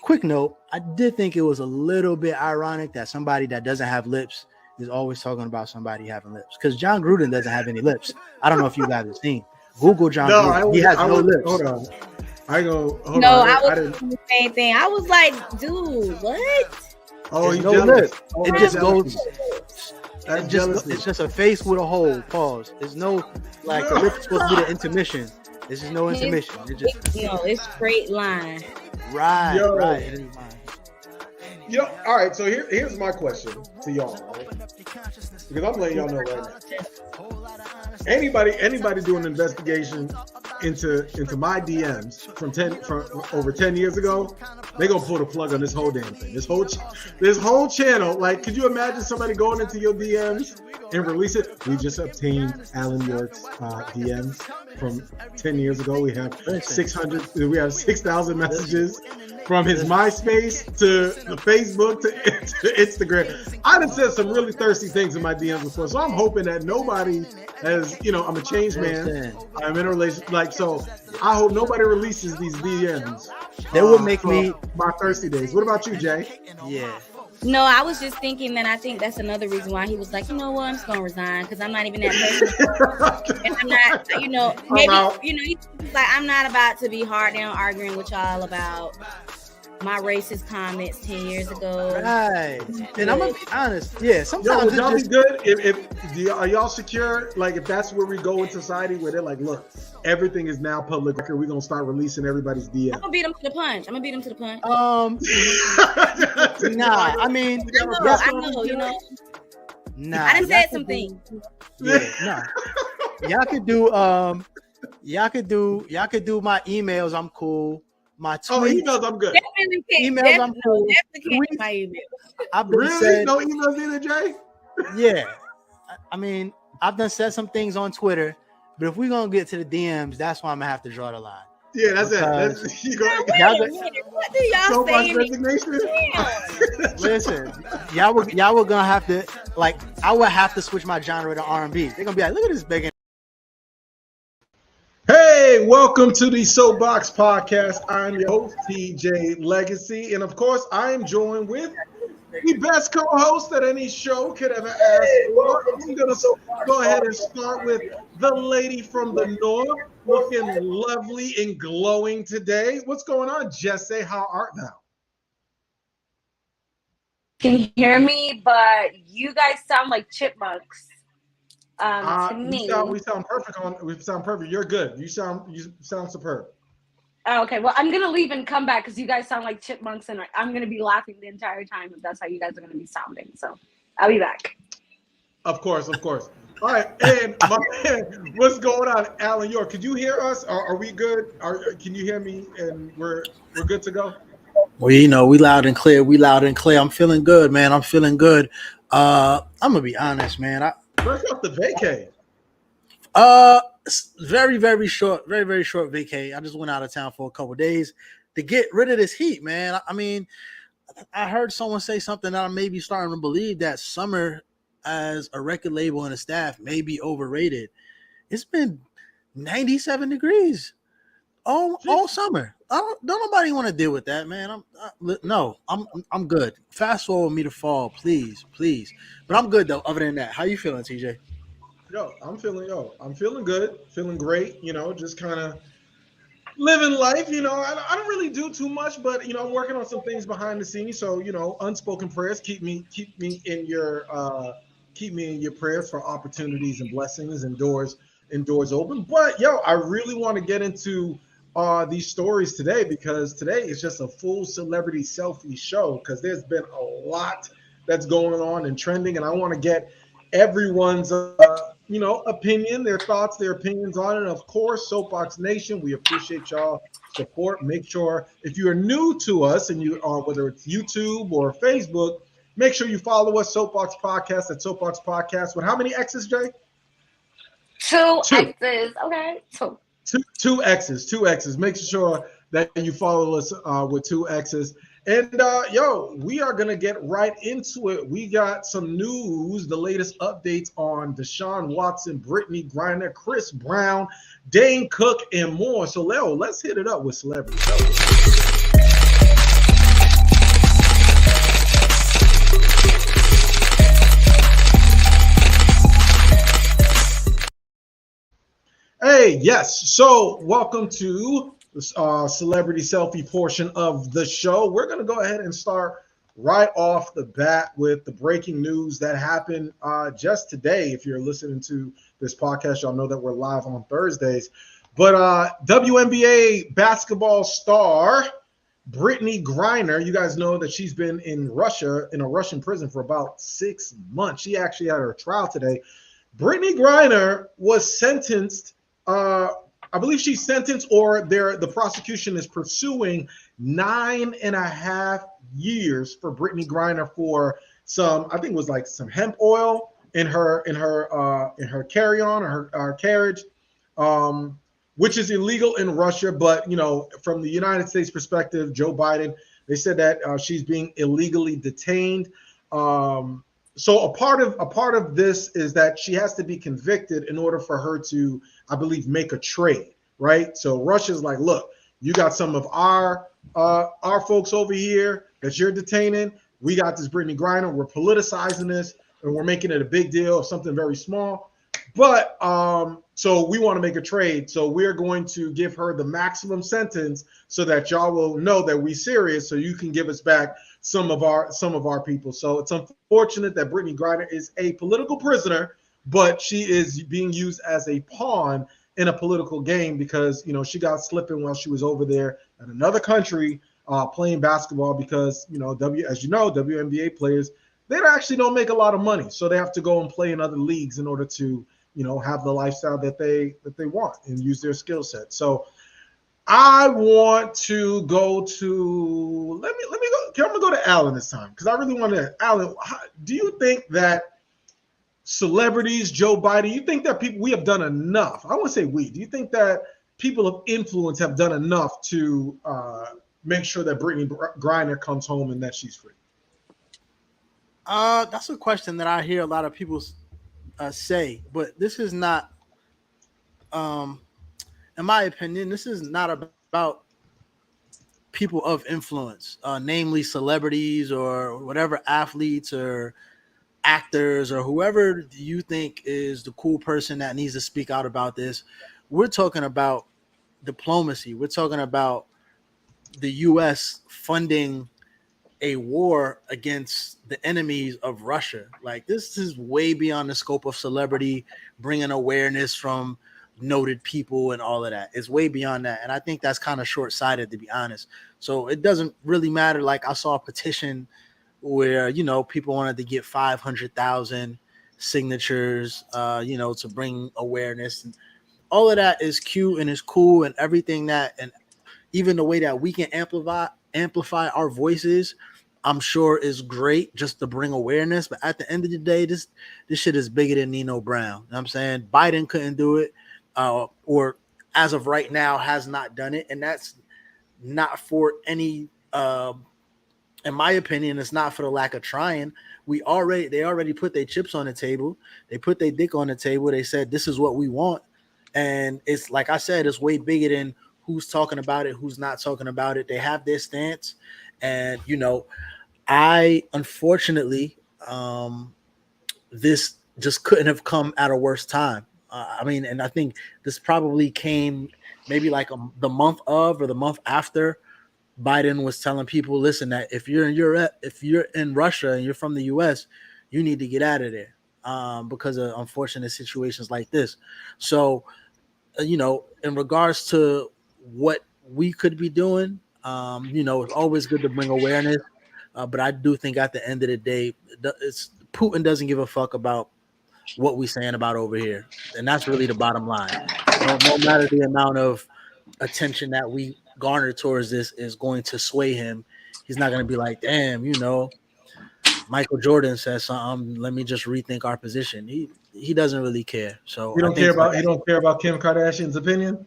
quick note. I did think it was a little bit ironic that somebody that doesn't have lips is always talking about somebody having lips. Because John Gruden doesn't have any lips. I don't know if you guys have seen. Google John Gruden. He has no lips. Hold on. I was the same thing. I was like, dude, what? Oh, he's no lip. It just goes. It's just a face with a hole. Pause. There's no like the lip's supposed to be the intermission. There's just no intermission. It's straight line. Right. All right. So here's my question to y'all, right? Because I'm letting y'all know right now. Anybody do an investigation into my DMs from over 10 years ago, they gonna pull the plug on this whole damn thing. This whole channel. Like, could you imagine somebody going into your DMs and release it? We just obtained Alan York's DMs from 10 years ago. We have 6,000 messages from his MySpace to the Facebook to Instagram. I done said some really thirsty things in my DMs before, so I'm hoping that nobody has, I'm a changed man. I'm in a relationship, so I hope nobody releases these DMs. That would make me my thirsty days. What about you, Jay? Yeah. No, I was just thinking that I think that's another reason why he was like, you know what, I'm just gonna resign because I'm not even that person. And I'm not, maybe, he's like, I'm not about to be hard down arguing with y'all about my racist comments 10 years ago. Right. And I'm gonna be honest. Yeah, sometimes would y'all be good are y'all secure? Like, if that's where we go in society, where they're like, look, everything is now public record, we're gonna start releasing everybody's DM. I'm gonna beat them to the punch. Nah, I mean, I know. Nah, I done said some things. Yeah, no. Y'all could do my emails. I'm cool. My tweets. Emails, I'm good. Definitely can't. Emails, I'm cool. Definitely can't my emails. I've been really? No emails either, Jay? Yeah. I mean, I've done said some things on Twitter, but if we're gonna get to the DMs, that's why I'm gonna have to draw the line. Yeah, that's it. What do y'all say? Resignation? Listen, y'all were gonna have to, like, I would have to switch my genre to R&B. They're gonna be like, look at this big. Hey, welcome to the Soapboxx Podcast. I'm your host, TJ Legacy, and of course, I am joined with the best co-host that any show could ever ask for. I'm gonna go ahead and start with the lady from the north, looking lovely and glowing today. What's going on, Jesse? How art thou? Can you hear me? But you guys sound like chipmunks. To me, we sound perfect. We sound perfect. You're good. You sound superb. Oh, okay. Well, I'm gonna leave and come back because you guys sound like chipmunks, and I'm gonna be laughing the entire time if that's how you guys are gonna be sounding. So I'll be back. Of course. All right, and my man, what's going on, Alan York? Could you hear us? Are we good? Can you hear me? And we're good to go. Well, we loud and clear. I'm feeling good, man. I'm feeling good. I'm gonna be honest, man. Break up the vacay. Very, very short vacay. I just went out of town for a couple of days to get rid of this heat, man. I mean, I heard someone say something that I'm maybe starting to believe that summer as a record label and a staff may be overrated. It's been 97 degrees all summer. Don't nobody want to deal with that, man. I'm good. Fast forward me to fall, please. But I'm good though. Other than that, how you feeling, TJ? I'm feeling good, feeling great. Just kind of living life. I don't really do too much, but I'm working on some things behind the scenes. So unspoken prayers keep me in your prayers for opportunities and blessings and doors open. But I really want to get into these stories today because today is just a full celebrity selfie show because there's been a lot that's going on and trending, and I want to get everyone's opinion, their thoughts, their opinions on it. And of course, Soapboxx Nation, we appreciate y'all support. Make sure if you are new to us and you are, whether it's YouTube or Facebook, make sure you follow us, Soapboxx Podcast at Soapboxx Podcast. With how many X's, Jay? Two X's. Okay. Two X's. Make sure that you follow us with two X's. And we are gonna get right into it. We got some news, the latest updates on Deshaun Watson, Brittany Griner, Chris Brown, Dane Cook, and more. So Leo, let's hit it up with celebrity. Hey, yes. So welcome to the celebrity selfie portion of the show. We're going to go ahead and start right off the bat with the breaking news that happened just today. If you're listening to this podcast, y'all know that we're live on Thursdays. But WNBA basketball star Brittany Griner, you guys know that she's been in Russia, in a Russian prison for about 6 months. She actually had her trial today. Brittany Griner was sentenced. I believe she's sentenced, or the prosecution is pursuing 9.5 years for Brittany Griner for some, I think it was like some hemp oil in her carry-on or her carriage, which is illegal in Russia. But from the United States perspective, Joe Biden, they said that she's being illegally detained. So a part of this is that she has to be convicted in order for her to, I believe, make a trade, right? So Russia's like, look, you got some of our folks over here that you're detaining. We got this Brittany Griner. We're politicizing this, and we're making it a big deal of something very small. But so we want to make a trade. So we're going to give her the maximum sentence so that y'all will know that we're serious. So you can give us back some of our people. So it's unfortunate that Brittany Griner is a political prisoner, but she is being used as a pawn in a political game because she got slipping while she was over there in another country playing basketball because WNBA players, they actually don't make a lot of money, so they have to go and play in other leagues in order to have the lifestyle that they want and use their skill set. So I want to go to let me go. I'm gonna go to Alan this time because I really want to. Alan, do you think that celebrities, Joe Biden, you think that we have done enough? I won't say we. Do you think that people of influence have done enough to make sure that Brittany Griner comes home and that she's free? That's a question that I hear a lot of people say, but this is not. In my opinion, this is not about people of influence, namely celebrities or whatever athletes or actors or whoever you think is the cool person that needs to speak out about this. We're talking about diplomacy. We're talking about the U.S. funding a war against the enemies of Russia. Like, this is way beyond the scope of celebrity, bringing awareness from noted people and all of that. It's way beyond that. And I think that's kind of short-sighted, to be honest. So it doesn't really matter. Like, I saw a petition where, people wanted to get 500,000 signatures, to bring awareness. And all of that is cute and is cool and everything that, and even the way that we can amplify our voices, I'm sure is great just to bring awareness. But at the end of the day, this shit is bigger than Nino Brown. You know what I'm saying? Biden couldn't do it. Or as of right now has not done it, and that's not for any in my opinion, it's not for the lack of trying. They already put their chips on the table, they put their dick on the table, they said this is what we want. And it's like I said, it's way bigger than who's talking about it, who's not talking about it. They have their stance. And I unfortunately this just couldn't have come at a worse time. And I think this probably came maybe like the month of or the month after Biden was telling people, listen, that if you're in Russia and you're from the U.S., you need to get out of there because of unfortunate situations like this. So, in regards to what we could be doing, it's always good to bring awareness. But I do think at the end of the day, Putin doesn't give a fuck about what we're saying about over here. And that's really the bottom line. No matter the amount of attention that we garner towards this is going to sway him. He's not going to be like, damn, Michael Jordan says something, let me just rethink our position. He doesn't really care. So he don't care about Kim Kardashian's opinion?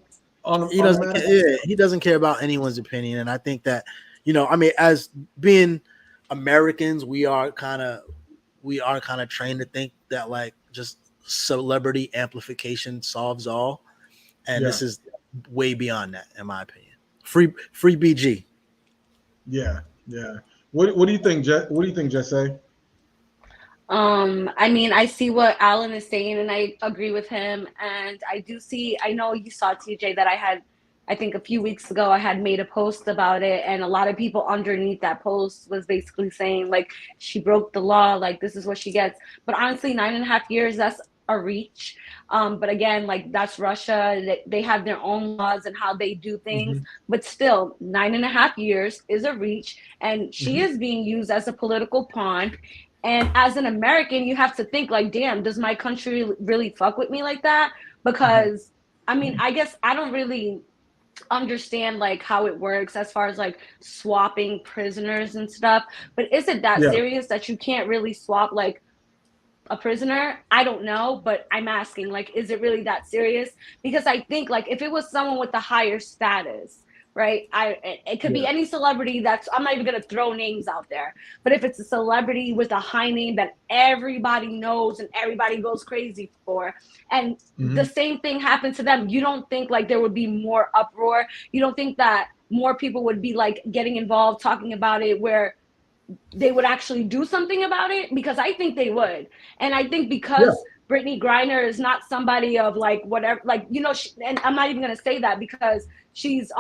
He doesn't care about anyone's opinion. And I think that, I mean, as being Americans, we are kind of trained to think that like just celebrity amplification solves all, and Yeah. this is way beyond that, in my opinion. Free BG. Yeah. Yeah. What do you think, What do you think, Jesse? I mean, I see what Alan is saying, and I agree with him. And I do see, I know you saw, TJ, that I think a few weeks ago, I had made a post about it, and a lot of people underneath that post was basically saying, like, she broke the law, like, this is what she gets. But honestly, 9.5 years, that's a reach. But again, like, that's Russia. They have their own laws and how they do things. Mm-hmm. But still, 9.5 years is a reach, and she Mm-hmm. is being used as a political pawn. And as an American, you have to think like, damn, does my country really fuck with me like that? Because, I mean, I guess I don't really understand like how it works as far as like swapping prisoners and stuff. But is it that Yeah. serious that you can't really swap like a prisoner? I don't know, but I'm asking, like, is it really that serious? Because I think like if it was someone with a higher status, right? It could be any celebrity that's, I'm not even gonna throw names out there, but if it's a celebrity with a high name that everybody knows and everybody goes crazy for, and the same thing happened to them, you don't think like there would be more uproar? You don't think that more people would be like getting involved, talking about it, where they would actually do something about it? Because I think they would. And I think because Brittany Griner is not somebody of like whatever, like, and I'm not even going to say that because she's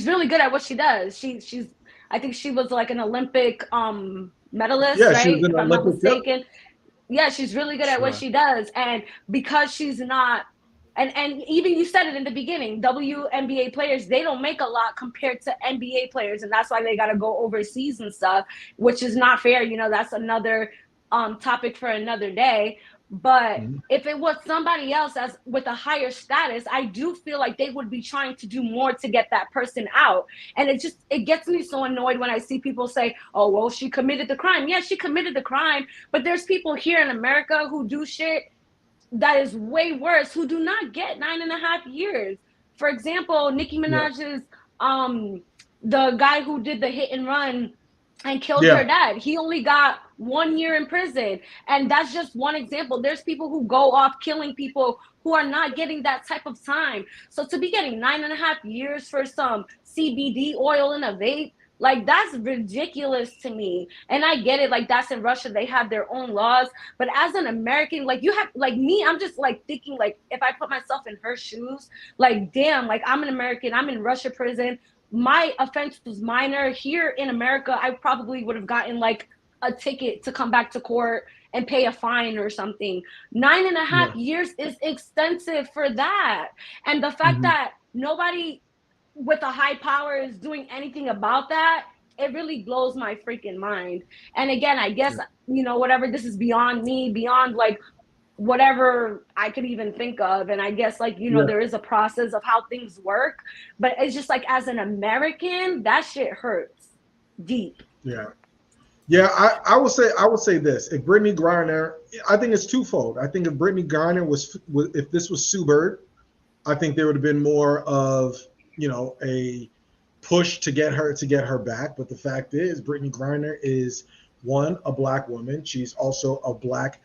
really good at what she does. She's I think she was like an Olympic medalist, right? If I'm not mistaken. Yeah, she's really good at what she does. And because she's not, and even you said it in the beginning, WNBA players, they don't make a lot compared to NBA players, and that's why they got to go overseas and stuff, which is not fair. That's another topic for another day. But if it was somebody else as with a higher status, I do feel like they would be trying to do more to get that person out. And it gets me so annoyed when I see people say, oh, well, she committed the crime. Yeah, she committed the crime. But there's people here in America who do shit that is way worse, who do not get 9.5 years. For example, Nicki Minaj's, the guy who did the hit and run and killed her dad, he only got 1 year in prison. And that's just one example. There's people who go off killing people who are not getting that type of time. So to be getting 9.5 years for some CBD oil in a vape, like, that's ridiculous to me. And I get it, like, that's in Russia, they have their own laws. But as an American, like, you have, like, me, I'm just like thinking, like, if I put myself in her shoes, like, damn, like, I'm an American, I'm in Russia prison, my offense was minor. Here in America, I probably would have gotten like a ticket to come back to court and pay a fine or something. 9.5 years is extensive for that. And the fact that nobody with a high power is doing anything about that, it really blows my freaking mind. And again, I guess, whatever, this is beyond me, beyond like whatever I could even think of. And I guess like, there is a process of how things work, but it's just like, as an American, that shit hurts deep. Yeah, I would say this. If Brittany Griner, I think it's twofold. I think if Brittany Griner if this was Sue Bird, I think there would have been more of, a push to get her back. But the fact is, Brittany Griner is, one, a Black woman. She's also a black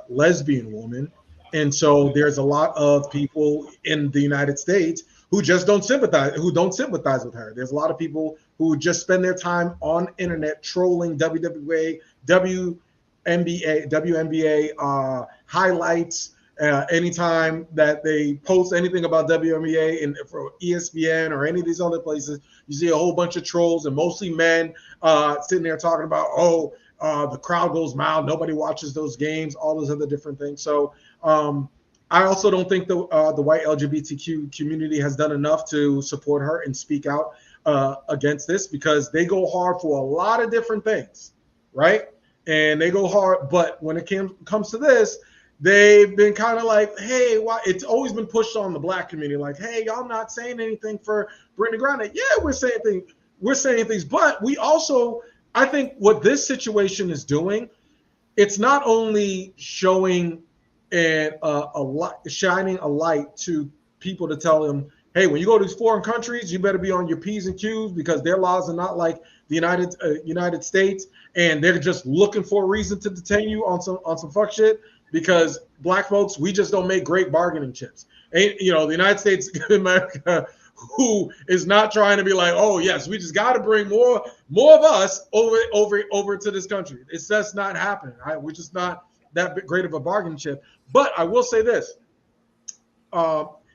lesbian woman. And so there's a lot of people in the United States who just don't sympathize with her. There's a lot of people who just spend their time on internet trolling WWA, WNBA highlights. Anytime that they post anything about WNBA for ESPN or any of these other places, you see a whole bunch of trolls, and mostly men sitting there talking about, the crowd goes mild, nobody watches those games, all those other different things. So I also don't think the white LGBTQ community has done enough to support her and speak out against this, because they go hard for a lot of different things, right? And they go hard, but when it comes to this, they've been kind of like, hey, why? It's always been pushed on the Black community, like, hey, y'all not saying anything for Brittany Griner. Yeah, we're saying things, but we also, I think what this situation is doing, it's not only showing shining a light to people to tell them, hey, when you go to these foreign countries, you better be on your P's and Q's because their laws are not like the United States, and they're just looking for a reason to detain you on some fuck shit because black folks, we just don't make great bargaining chips. The United States, America, who is not trying to be like, oh yes, we just got to bring more of us over to this country. It's just not happening. We're just not that great of a bargaining chip. But I will say this: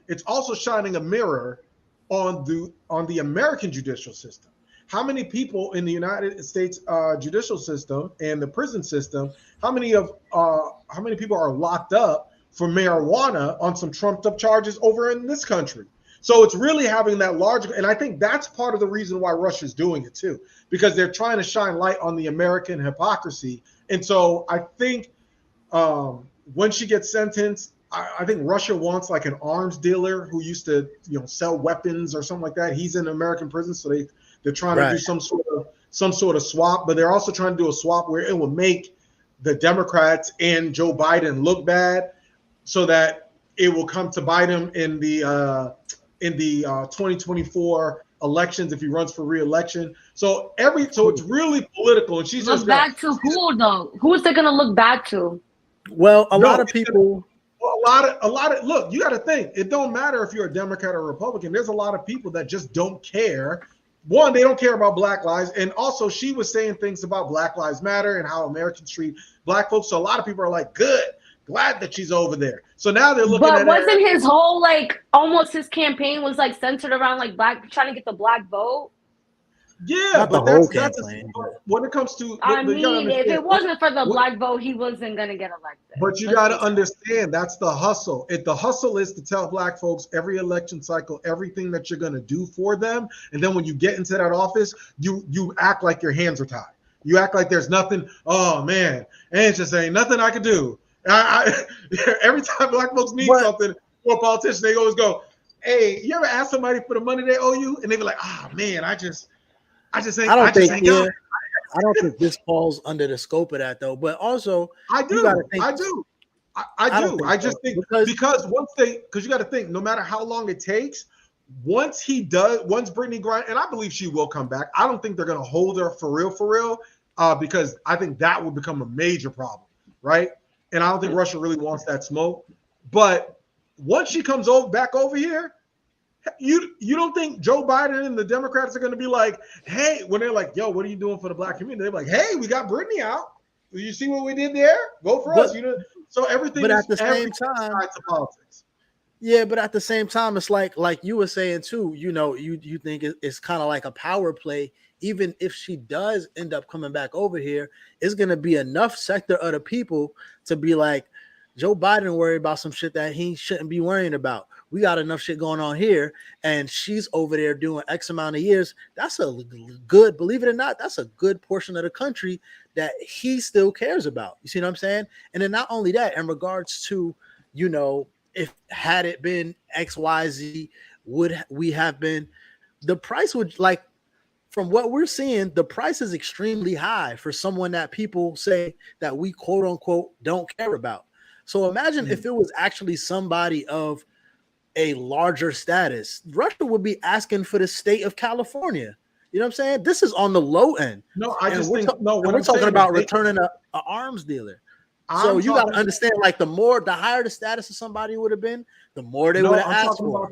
it's also shining a mirror on the American judicial system. How many people in the United States judicial system and the prison system? How many people are locked up for marijuana on some trumped up charges over in this country? So it's really having that large, and I think that's part of the reason why Russia's doing it too, because they're trying to shine light on the American hypocrisy. And so I think when she gets sentenced, I think Russia wants like an arms dealer who used to, sell weapons or something like that. He's in American prison, so they're trying to do some sort of swap, but they're also trying to do a swap where it will make the Democrats and Joe Biden look bad, so that it will come to bite him in the 2024 elections if he runs for re-election. So it's really political, and she's look just back to who though? Who is they going to look back to? Well, a lot of people. A lot of look. You got to think. It don't matter if you're a Democrat or Republican. There's a lot of people that just don't care. One, they don't care about Black lives, and also she was saying things about Black Lives Matter and how Americans treat Black folks. So a lot of people are like, good. Glad that she's over there. So now they're looking at it. But wasn't his whole almost his campaign was centered around trying to get the Black vote? Yeah, but that's when it comes to. If it wasn't for the Black vote, he wasn't gonna get elected. But you got to understand that's the hustle. The hustle is to tell Black folks every election cycle everything that you're gonna do for them, and then when you get into that office, you act like your hands are tied. You act like there's nothing. Oh man, and just ain't nothing I could do. Every time Black folks need something for a politician, they always go, "Hey, you ever ask somebody for the money they owe you?" And they be like, "Ah, man, I just ain't." I don't think this falls under the scope of that though. But also, I do. I just think because you got to think, no matter how long it takes, once Brittany Griner, and I believe she will come back. I don't think they're gonna hold her for real, because I think that will become a major problem, right? And I don't think Russia really wants that smoke. But once she comes back over here, you don't think Joe Biden and the Democrats are going to be like, hey, when they're like, yo, what are you doing for the Black community? They're like, hey, we got Brittany out. You see what we did there? Go for us. So everything. But at the same time, politics. Yeah, but at the same time, it's like you were saying too. You think it's kind of like a power play. Even if she does end up coming back over here, it's going to be enough sector of the people to be like, Joe Biden worried about some shit that he shouldn't be worrying about. We got enough shit going on here, and she's over there doing X amount of years. That's a good, believe it or not, that's a good portion of the country that he still cares about. You see what I'm saying? And then not only that, in regards to, if had it been XYZ, would we have been, the price would from what we're seeing, the price is extremely high for someone that people say that we quote unquote don't care about. So imagine if it was actually somebody of a larger status. Russia would be asking for the state of California. You know what I'm saying? This is on the low end. No, I just think we're talking about returning an arms dealer. So you got to understand, the higher the status of somebody would have been, the more they would have asked for.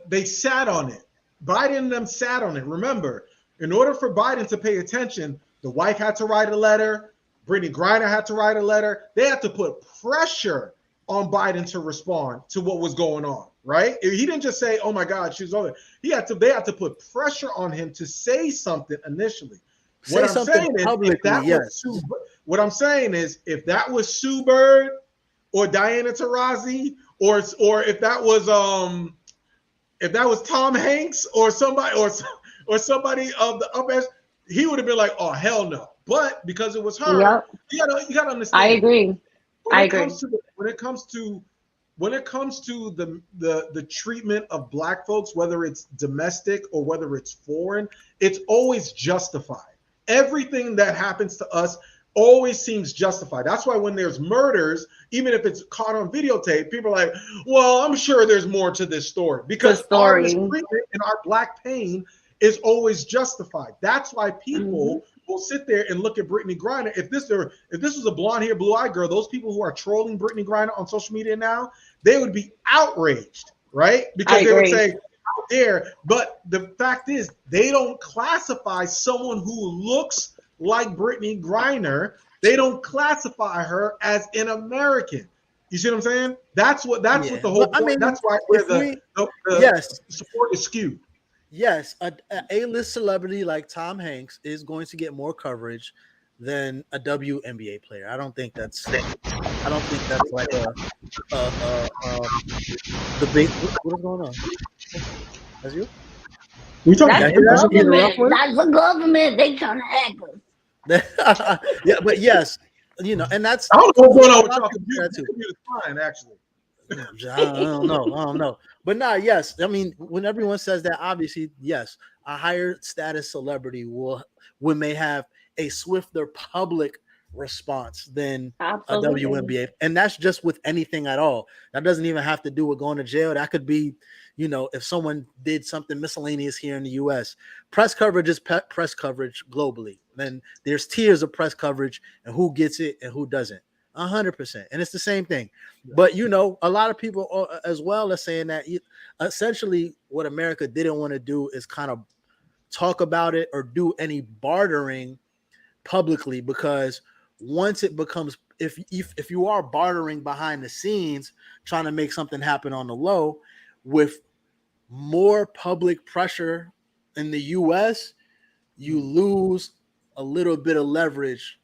They sat on it. Biden and them sat on it. Remember, in order for Biden to pay attention, the wife had to write a letter. Brittany Griner had to write a letter. They had to put pressure on Biden to respond to what was going on, right? He didn't just say, oh my God, she's over. They had to put pressure on him to say something initially. What I'm saying is if that was Sue Bird or Diana Taurasi, or if that was Tom Hanks or somebody or somebody of the upper, he would have been like, oh hell no. But because it was her, you gotta understand. I agree. When it comes to the treatment of Black folks, whether it's domestic or whether it's foreign, it's always justified. Everything that happens to us, always seems justified. That's why when there's murders, even if it's caught on videotape, people are like, well, I'm sure there's more to this story, because our mistreatment and our black pain is always justified. That's why people will sit there and look at Brittany Griner. If this was a blonde hair, blue eyed girl, those people who are trolling Brittany Griner on social media now, they would be outraged, right? Because they would say, how dare. But the fact is, they don't classify someone who looks like Brittany Griner, they don't classify her as an American. You see what I'm saying? That's what the whole point. I mean, that's why the support is skewed. Yes, a A-list celebrity like Tom Hanks is going to get more coverage than a WNBA player. I don't think that's like the big. What is going on? That's you? We talking that's the government. They trying to hack us. Yeah, but yes, and that's. I don't know what's going on with y'all. Computer's fine, actually. I don't know. But yes. I mean, when everyone says that, obviously, yes, a higher status celebrity may have a swifter public response than a WNBA. And that's just with anything at all. That doesn't even have to do with going to jail. That could be, if someone did something miscellaneous here in the US. Press coverage is press coverage globally. Then there's tiers of press coverage and who gets it and who doesn't. 100%. And it's the same thing. But, a lot of people as well are saying that essentially what America didn't want to do is kind of talk about it or do any bartering publicly, because once it becomes, if you are bartering behind the scenes, trying to make something happen on the low, with more public pressure in the US, you lose a little bit of leverage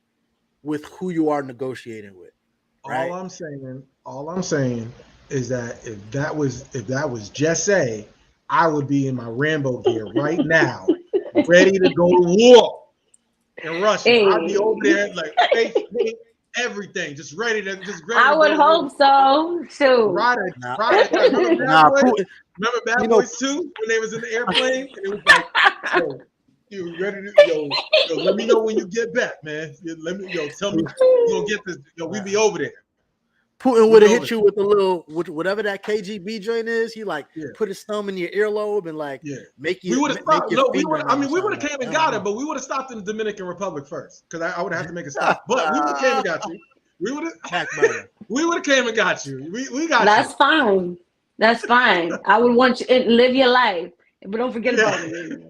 with who you are negotiating with. Right? All I'm saying is that if that was Jesse, I would be in my Rambo gear right now, ready to go to war in Russia. Hey. I'd be over there like face, everything, just ready to I would hope so too. Remember Bad Boys 2 when they was in the airplane and it was like, you ready to yo, let me know when you get back, man. Tell me you gonna get this. We be over there. Putin would have hit you with a little, whatever that KGB joint is. He put his thumb in your earlobe and make you. We would have stopped. No, we would have came and got it, but we would have stopped in the Dominican Republic first, because I would have to make a stop. But we would have came and got you. We would have came and got you. We got That's fine. That's fine. I would want you to live your life, but don't forget about me.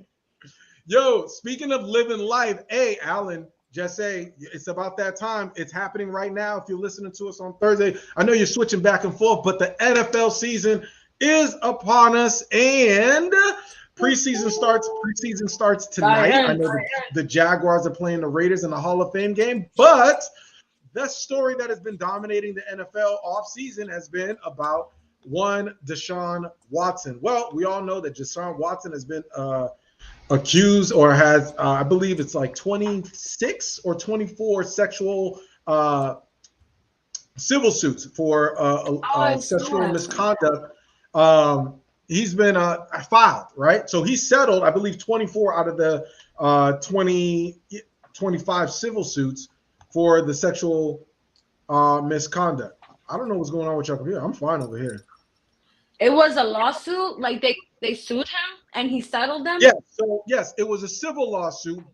Yo, speaking of living life, hey, Alan, Jesse, it's about that time. It's happening right now. If you're listening to us on Thursday, I know you're switching back and forth, but the NFL season is upon us, and preseason starts tonight. I know the Jaguars are playing the Raiders in the Hall of Fame game, but the story that has been dominating the NFL offseason has been about one Deshaun Watson. Well, we all know that Deshaun Watson has been accused or has, I believe it's like 26 or 24 sexual civil suits for sexual misconduct. He's been filed, right? So he settled, I believe, 24 out of the 25 civil suits for the sexual misconduct. I don't know what's going on with y'all over here. I'm fine over here. It was a lawsuit, like they sued him and he settled them? Yeah, so yes, it was a civil lawsuit.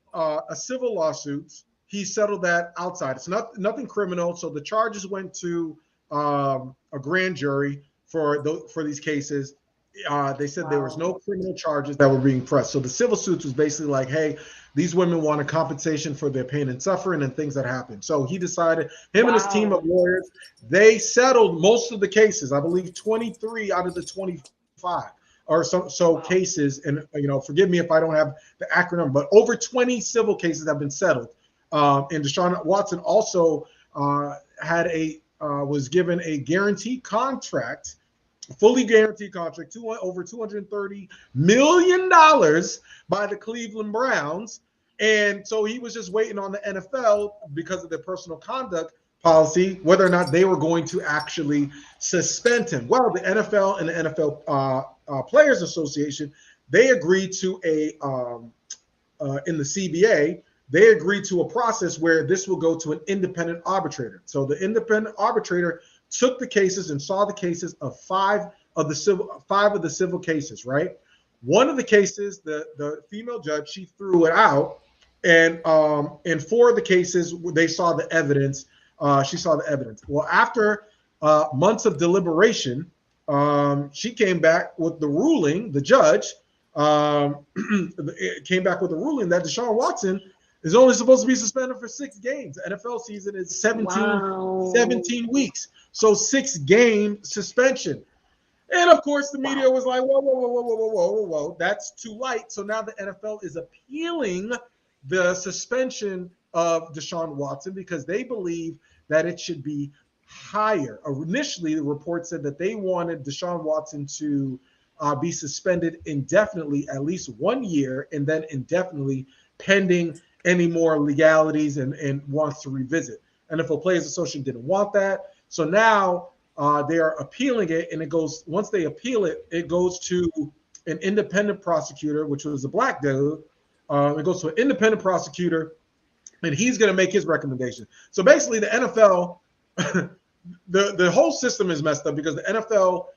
He settled that outside. It's nothing criminal. So the charges went to a grand jury for these cases. They said there was no criminal charges that were being pressed. So the civil suits was basically like, hey, these women want a compensation for their pain and suffering and things that happened. So he decided, him and his team of lawyers, they settled most of the cases. I believe 23 out of the 25 or so cases. And, forgive me if I don't have the acronym, but over 20 civil cases have been settled. And Deshaun Watson also was given a guaranteed contract, fully guaranteed contract, over $230 million by the Cleveland Browns. And so he was just waiting on the NFL, because of their personal conduct policy, whether or not they were going to actually suspend him. Well, the NFL and the NFL Players Association, they agreed to in the CBA, they agreed to a process where this will go to an independent arbitrator. So the independent arbitrator took the cases and saw the cases of five of the civil cases, right? One of the cases, the female judge, she threw it out, and in four of the cases, they saw the evidence. She saw the evidence. Well, after months of deliberation, she came back with the ruling. The judge came back with the ruling that Deshaun Watson is only supposed to be suspended for 6 games. The NFL season is 17 weeks. So 6-game suspension. And of course, the media was like, whoa, that's too light. So now the NFL is appealing the suspension of Deshaun Watson because they believe that it should be higher. Initially, the report said that they wanted Deshaun Watson to be suspended indefinitely, at least 1 year, and then indefinitely pending any more legalities and wants to revisit. NFL Players Association didn't want that. So now they are appealing it, and it goes, once they appeal it, it goes to an independent prosecutor, which was a black dude. It goes to an independent prosecutor, and he's going to make his recommendation. So basically, the NFL, the whole system is messed up because the NFL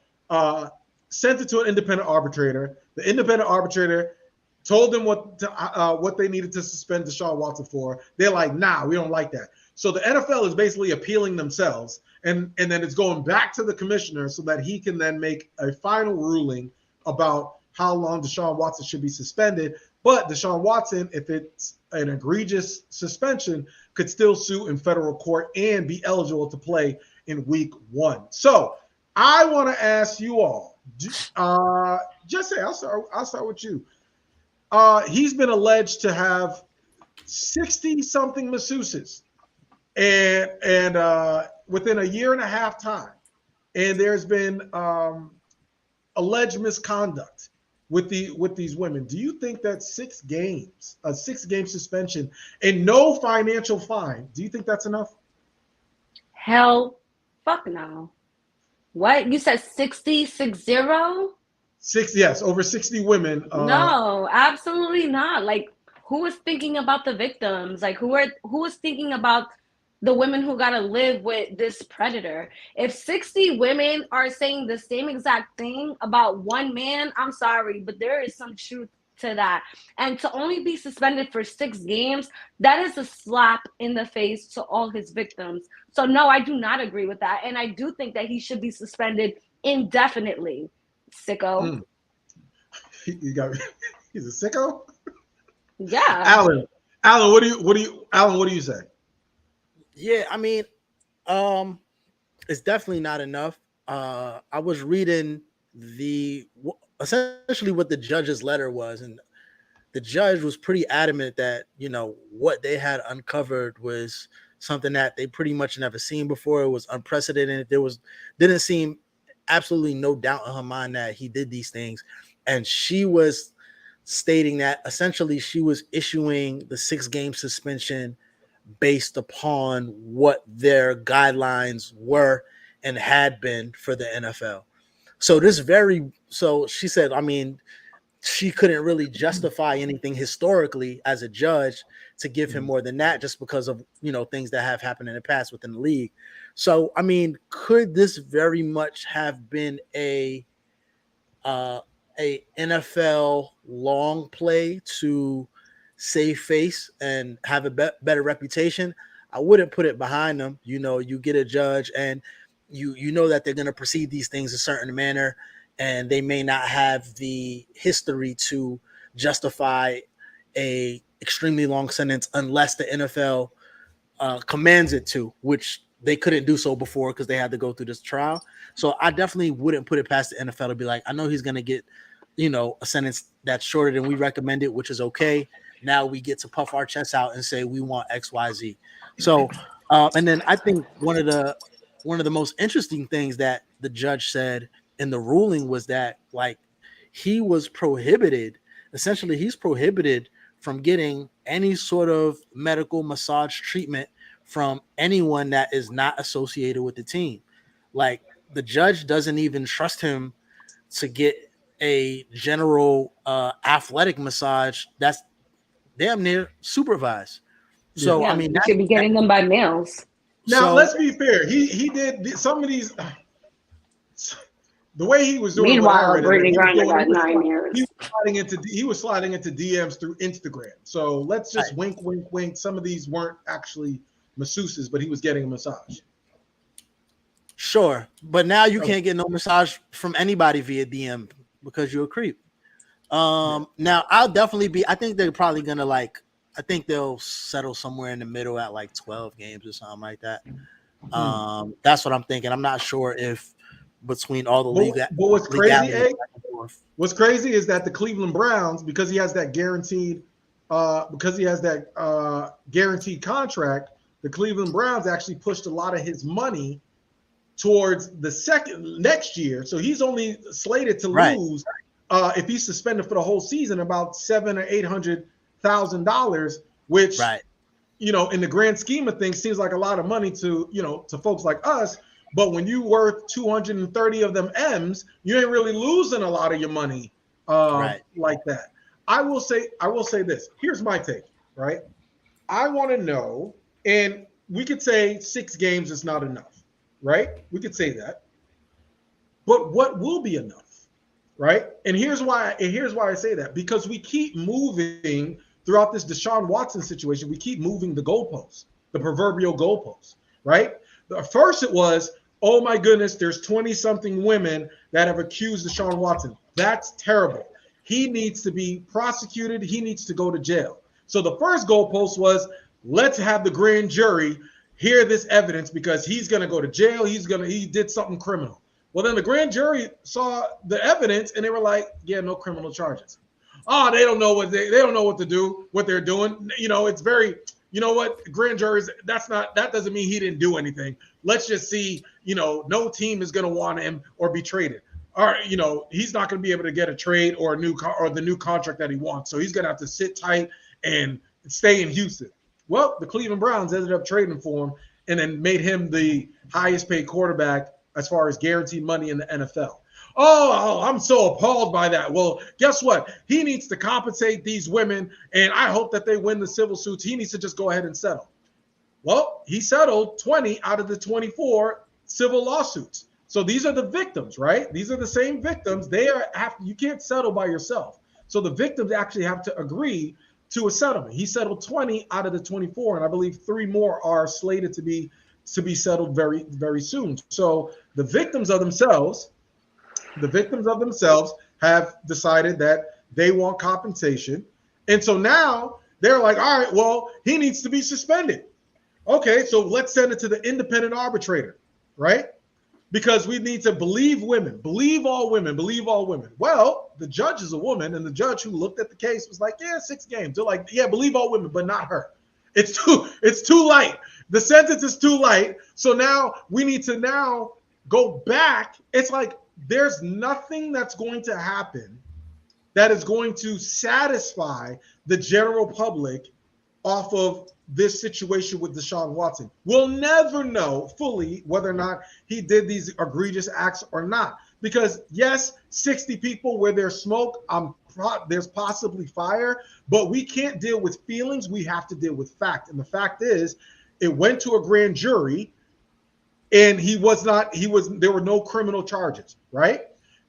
sent it to an independent arbitrator. The independent arbitrator told them what they needed to suspend Deshaun Watson for. They're like, nah, we don't like that. So the NFL is basically appealing themselves, and then it's going back to the commissioner so that he can then make a final ruling about how long Deshaun Watson should be suspended. But Deshaun Watson, if it's an egregious suspension, could still sue in federal court and be eligible to play in week 1. So I want to ask you all, Jesse, I'll start with you. He's been alleged to have 60-something masseuses and within a year and a half time. And there's been alleged misconduct with these women. Do you think that 6 games, a 6-game suspension and no financial fine, do you think that's enough? Hell, fuck no. What? You said 60? 60? 6, yes, over 60 women. No, absolutely not. Like, who is thinking about the victims? Like, who is thinking about the women who got to live with this predator? If 60 women are saying the same exact thing about one man, I'm sorry, but there is some truth to that. And to only be suspended for 6 games, that is a slap in the face to all his victims. So no, I do not agree with that. And I do think that he should be suspended indefinitely. Sicko. You got me. He's a sicko? Yeah. Alan, what do you say? Yeah, I mean, it's definitely not enough. I was reading essentially what the judge's letter was, and the judge was pretty adamant that, what they had uncovered was something that they pretty much never seen before. It was unprecedented. Didn't seem absolutely no doubt in her mind that he did these things. And she was stating that essentially she was issuing the 6-game suspension based upon what their guidelines were and had been for the NFL. So she said, I mean, she couldn't really justify anything historically as a judge to give him more than that, just because of, things that have happened in the past within the league. So, I mean, could this very much have been a NFL long play to save face and have a better reputation? I wouldn't put it behind them. You get a judge and you know that they're going to proceed these things a certain manner, and they may not have the history to justify a extremely long sentence unless the NFL commands it to, which they couldn't do so before because they had to go through this trial. So I definitely wouldn't put it past the NFL to be like, I know he's going to get, a sentence that's shorter than we recommended, which is okay. Now we get to puff our chests out and say we want X, Y, Z. So, and then I think one of the most interesting things that the judge said in the ruling was that, like, he was prohibited. Essentially, he's prohibited from getting any sort of medical massage treatment from anyone that is not associated with the team. Like, the judge doesn't even trust him to get a general athletic massage that's damn near supervised. So I mean, you should be getting them by mails. Now let's be fair. He did some of these. The way he was doing. Meanwhile, Brittany Griner got 9 years. He was sliding into DMs through Instagram. So let's just wink, wink, wink. Some of these weren't actually masseuses, but he was getting a massage. Sure, but now you can't get no massage from anybody via DM because you're a creep. Now I'll definitely be. I think they're probably gonna I think they'll settle somewhere in the middle at like 12 games or something like that. That's what I'm thinking. I'm not sure if between all the league. But what's crazy, what's crazy is that the Cleveland Browns, because he has that guaranteed contract, the Cleveland Browns actually pushed a lot of his money towards the next year. So he's only slated to lose if he's suspended for the whole season about $700,000 or $800,000, which in the grand scheme of things seems like a lot of money to folks like us. But when you worth 230 of them M's, you ain't really losing a lot of your money like that. I will say this. Here's my take, right? I want to know, and we could say 6 games is not enough, right? We could say that. But what will be enough, right? And here's why I say that. Because we keep moving throughout this Deshaun Watson situation. We keep moving the goalposts, the proverbial goalposts, right? First it was, oh my goodness, there's 20-something women that have accused Deshaun Watson. That's terrible. He needs to be prosecuted. He needs to go to jail. So the first goalpost was, let's have the grand jury hear this evidence because he's going to go to jail. He did something criminal. Well, then the grand jury saw the evidence and they were like, yeah, no criminal charges. Oh, they don't know what they don't know what to do, what they're doing. It's very, grand juries, that doesn't mean he didn't do anything. Let's just see, no team is going to want him or be traded. Or, he's not going to be able to get a trade or the new contract that he wants. So he's going to have to sit tight and stay in Houston. Well, the Cleveland Browns ended up trading for him and then made him the highest paid quarterback as far as guaranteed money in the NFL. Oh, I'm so appalled by that. Well, guess what? He needs to compensate these women, and I hope that they win the civil suits. He needs to just go ahead and settle. Well, he settled 20 out of the 24 civil lawsuits. So these are the victims, right? These are the same victims. You can't settle by yourself. So the victims actually have to agree to a settlement. He settled 20 out of the 24, and I believe 3 more are slated to be settled very, very soon. So the victims of themselves have decided that they want compensation. And so now they're like, all right, well, he needs to be suspended. Okay, so let's send it to the independent arbitrator, right? Because we need to believe women, believe all women. Well, the judge is a woman, and the judge who looked at the case was like, yeah, 6 games. They're like, yeah, believe all women, but not her. It's too light. The sentence is too light. So now we need to now go back. It's like there's nothing that's going to happen that is going to satisfy the general public off of this situation with Deshaun Watson. We'll never know fully whether or not he did these egregious acts or not. Because yes, 60 people where there's smoke, there's possibly fire, but we can't deal with feelings. We have to deal with fact. And the fact is, it went to a grand jury and there were no criminal charges, right?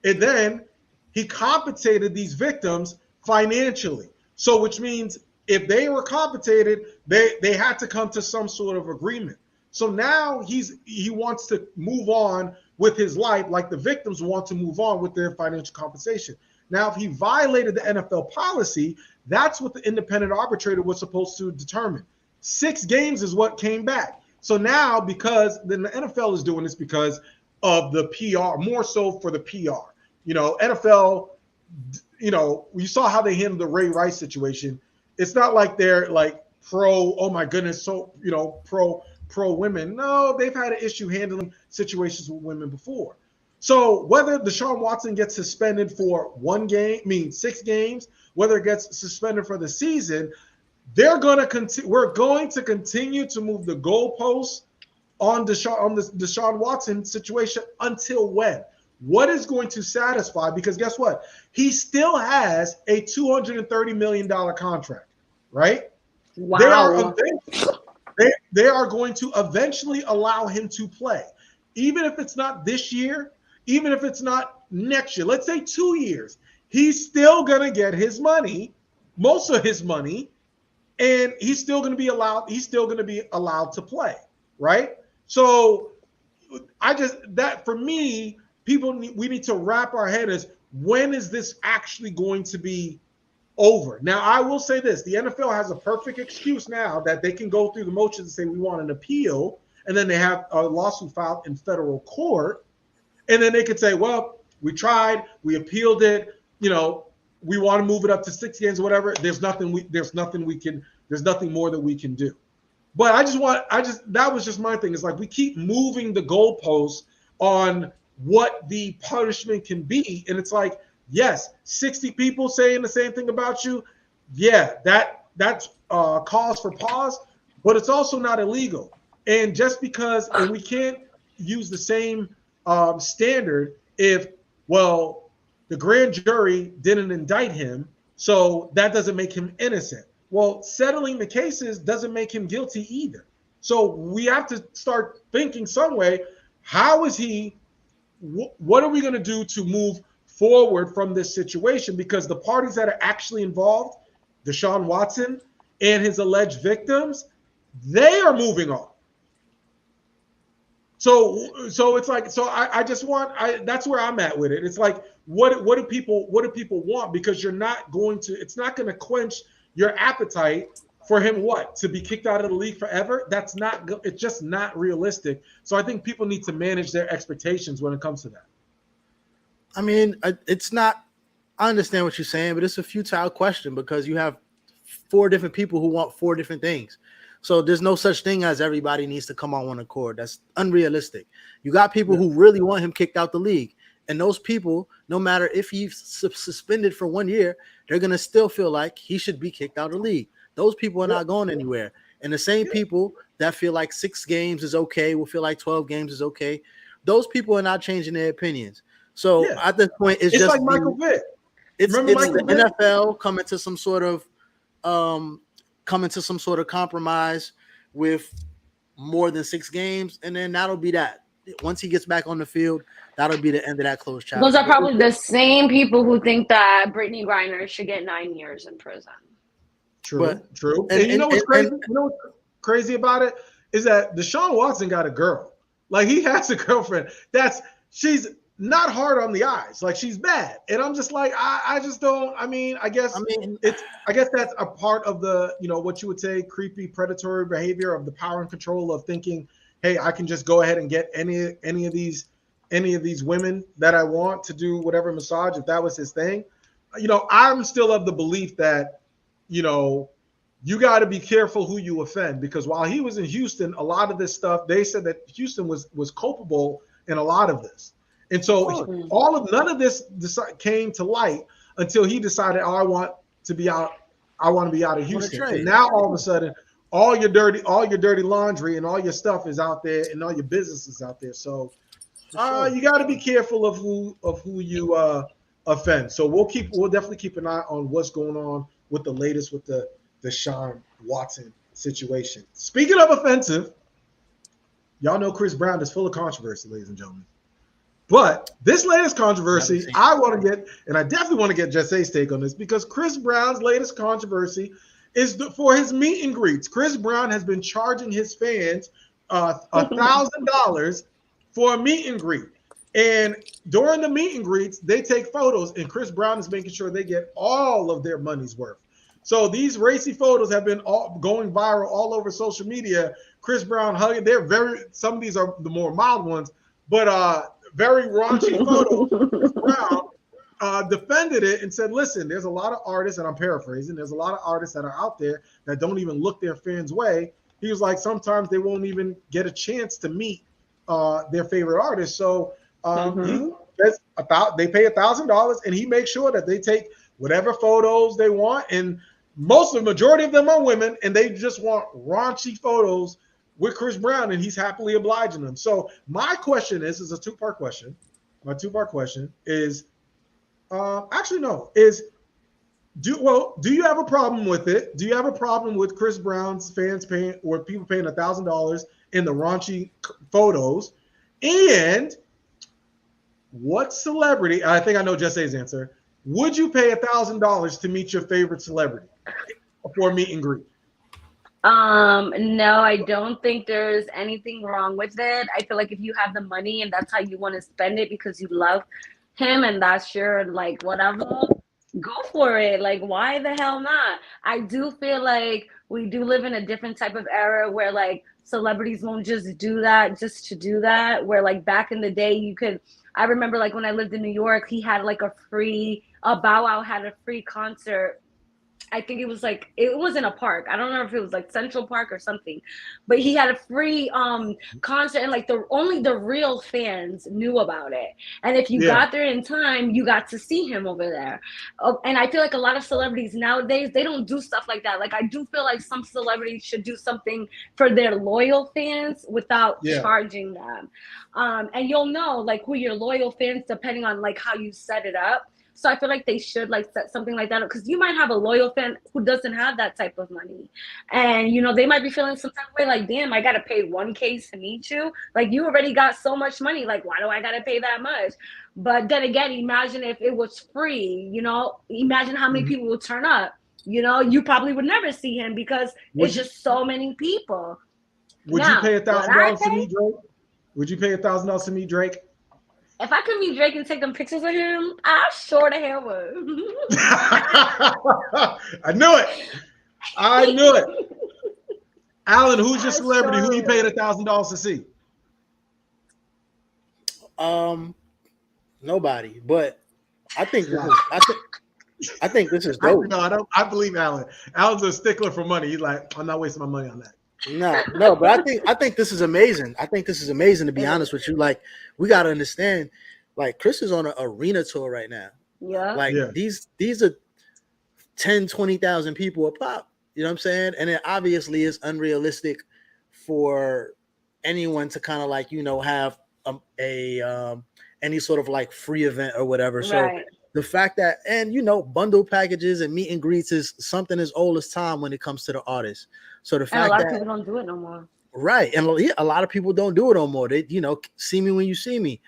And then he compensated these victims financially. So which means if they were compensated, they had to come to some sort of agreement. So now he wants to move on with his life like the victims want to move on with their financial compensation. Now, if he violated the NFL policy, that's what the independent arbitrator was supposed to determine. 6 games is what came back. So now, because then the NFL is doing this because of the PR, more so for the PR. NFL, you saw how they handled the Ray Rice situation. It's not like they're like pro, oh my goodness, so pro women. No, they've had an issue handling situations with women before. So whether Deshaun Watson gets suspended for 6 games, whether it gets suspended for the season, we're going to continue to move the goalposts on the Deshaun Watson situation until when? What is going to satisfy? Because guess what? He still has a $230 million contract. right? Wow. They are going to eventually allow him to play. Even if it's not this year, even if it's not next year, let's say 2 years, he's still going to get his money, most of his money, and he's still going to be allowed to play, right? So that for me, we need to wrap our head as, when is this actually going to be over? Now, I will say this, the NFL has a perfect excuse now that they can go through the motions and say we want an appeal, and then they have a lawsuit filed in federal court, and then they could say, well, we tried, we appealed it, we want to move it up to 6 games or whatever. There's nothing more that we can do. But that was just my thing. It's like we keep moving the goalposts on what the punishment can be. And it's like, yes, 60 people saying the same thing about you. Yeah, that's cause for pause, but it's also not illegal. And just because, and we can't use the same standard if, well, the grand jury didn't indict him, so that doesn't make him innocent. Well, settling the cases doesn't make him guilty either. So we have to start thinking some way, how is he, what are we going to do to move forward from this situation? Because the parties that are actually involved, Deshaun Watson and his alleged victims, they are moving on. So it's like, that's where I'm at with it. It's like, what do people want? Because it's not going to quench your appetite for him, to be kicked out of the league forever. It's just not realistic. So I think people need to manage their expectations when it comes to that. I mean, it's not, I understand what you're saying, but it's a futile question because you have 4 different people who want 4 different things. So there's no such thing as everybody needs to come on one accord. That's unrealistic. You got people who really want him kicked out the league. And those people, no matter if he's suspended for 1 year, they're going to still feel like he should be kicked out of the league. Those people are not going anywhere. And the same people that feel like 6 games is okay, will feel like 12 games is okay. Those people are not changing their opinions. So at this point, it's just like Michael Vick. It's the NFL coming to some sort of compromise with more than 6 games, and then that'll be that. Once he gets back on the field, that'll be the end of that closed chapter. Those are probably the same people who think that Brittany Griner should get 9 years in prison. True. And you know what's crazy? You know what's crazy about it is that Deshaun Watson got a girl. Like, he has a girlfriend. She's not hard on the eyes. Like, she's bad. And I'm just like, I just don't. I guess that's a part of the, what you would say, creepy predatory behavior of the power and control of thinking, hey, I can just go ahead and get any of these women that I want to do whatever massage, if that was his thing. I'm still of the belief that, you got to be careful who you offend, because while he was in Houston, a lot of this stuff, they said that Houston was culpable in a lot of this. And so none of this came to light until he decided, I want to be out of Houston. And now all of a sudden, all your dirty laundry and all your stuff is out there, and all your business is out there. So you got to be careful of who you offend. So we'll definitely keep an eye on what's going on with the latest with the Deshaun Watson situation. Speaking of offensive, y'all know Chris Brown is full of controversy, ladies and gentlemen. But this latest controversy, I want to get, and I definitely want to get Jesse's take on this, because Chris Brown's latest controversy is for his meet and greets. Chris Brown has been charging his fans $1,000 for a meet and greet. And during the meet and greets, they take photos, and Chris Brown is making sure they get all of their money's worth. So these racy photos have been going viral all over social media. Chris Brown hugging. Some of these are the more mild ones, but very raunchy photos. Chris Brown defended it and said, listen, there's a lot of artists, and I'm paraphrasing, there's a lot of artists that are out there that don't even look their fans' way. He was like, sometimes they won't even get a chance to meet their favorite artist. So he says they pay $1,000, and he makes sure that they take whatever photos they want. And the majority of them are women, and they just want raunchy photos with Chris Brown, and he's happily obliging them. So my question is a two-part question. My two-part question is, Do you have a problem with it? Do you have a problem with Chris Brown's fans paying or people paying $1,000 in the raunchy photos? And what celebrity? I think I know Jesse's answer. Would you pay $1,000 to meet your favorite celebrity for a meet and greet? No, I don't think there's anything wrong with it. I feel like if you have the money and that's how you want to spend it because you love him and that's your like whatever, go for it. Like, why the hell not? I do feel like we do live in a different type of era where like celebrities won't just do that just to do that. Where like back in the day, you could. I remember like when I lived in New York, he had like a Bow Wow had a free concert. I think it was in a park. I don't know if it was like Central Park or something, but he had a free concert and like only the real fans knew about it. And if you got there in time, you got to see him over there. And I feel like a lot of celebrities nowadays, they don't do stuff like that. Like I do feel like some celebrities should do something for their loyal fans without charging them. And you'll know like who your loyal fans depending on like how you set it up. So I feel like they should like set something like that up because you might have a loyal fan who doesn't have that type of money. And, you know, they might be feeling some type of way like, damn, I got to pay $1,000 to meet you. Like you already got so much money. Like, why do I got to pay that much? But then again, imagine if it was free, you know, imagine how many people would turn up. You know, you probably would never see him because it's just so many people. Would you pay $1,000 to meet Drake? Would you pay $1,000 to meet Drake? If I could meet Drake and take them pictures of him, I sure the hell would. I knew it. Alan, who's your celebrity? Who you paid $1,000 to see? Nobody. But I think this is dope. I believe Alan. Alan's a stickler for money. He's like, I'm not wasting my money on that. No, but I think this is amazing. I think this is amazing, to be honest with you. Like, we got to understand, like, Chris is on an arena tour right now. Yeah. Like, these are 10, 20,000 people a pop. You know what I'm saying? And it obviously is unrealistic for anyone to kind of like, you know, have any sort of like free event or whatever. So the fact that, and you know, bundle packages and meet and greets is something as old as time when it comes to the artists. So the fact that a lot of people don't do it no more. Right. And a lot of people don't do it no more. They, you know, see me when you see me.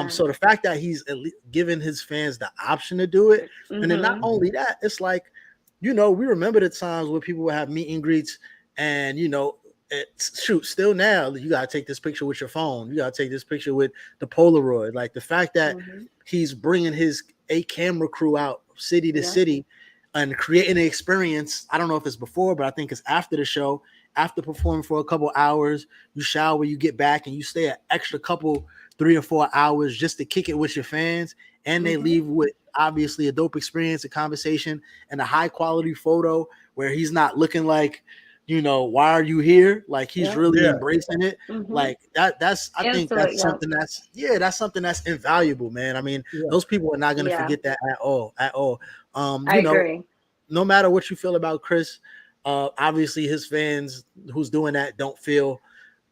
So the fact that he's giving his fans the option to do it. And then not only that, it's like, you know, we remember the times where people would have meet and greets and, you know, still now you got to take this picture with your phone. You got to take this picture with the Polaroid. Like the fact that he's bringing his camera crew out city to city and creating an experience. I don't know if it's before, but I think it's after the show, after performing for a couple hours, you shower, you get back and you stay an extra couple 3 or 4 hours just to kick it with your fans. And they leave with obviously a dope experience, a conversation, and a high quality photo where he's not looking like, you know, why are you here? Like he's really embracing it. Like that's something that's something that's invaluable, man. I mean, those people are not going to forget that at all. I agree. No matter what you feel about Chris, obviously his fans who's doing that don't feel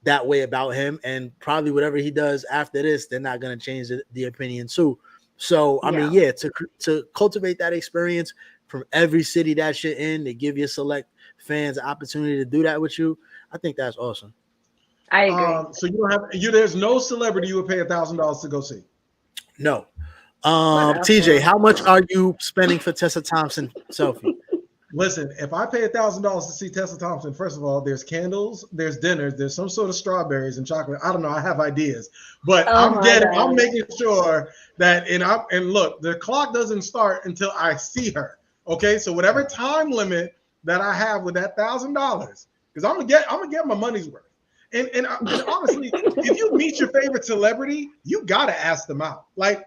that way about him, and probably whatever he does after this, they're not going to change the opinion too. So I mean, to cultivate that experience from every city that you're in, to give your select fans an opportunity to do that with you, I think that's awesome. I agree. So you don't have there's no celebrity you would pay $1,000 to go see. No. TJ, how much are you spending for Tessa Thompson selfie? Listen, if I pay $1,000 to see Tessa Thompson, first of all, there's candles, there's dinners, there's some sort of strawberries and chocolate. I don't know. I have ideas, but I'm making sure that, and look, the clock doesn't start until I see her. Okay, so whatever time limit that I have with that $1,000, because I'm gonna get my money's worth. And honestly, if you meet your favorite celebrity, you gotta ask them out. Like,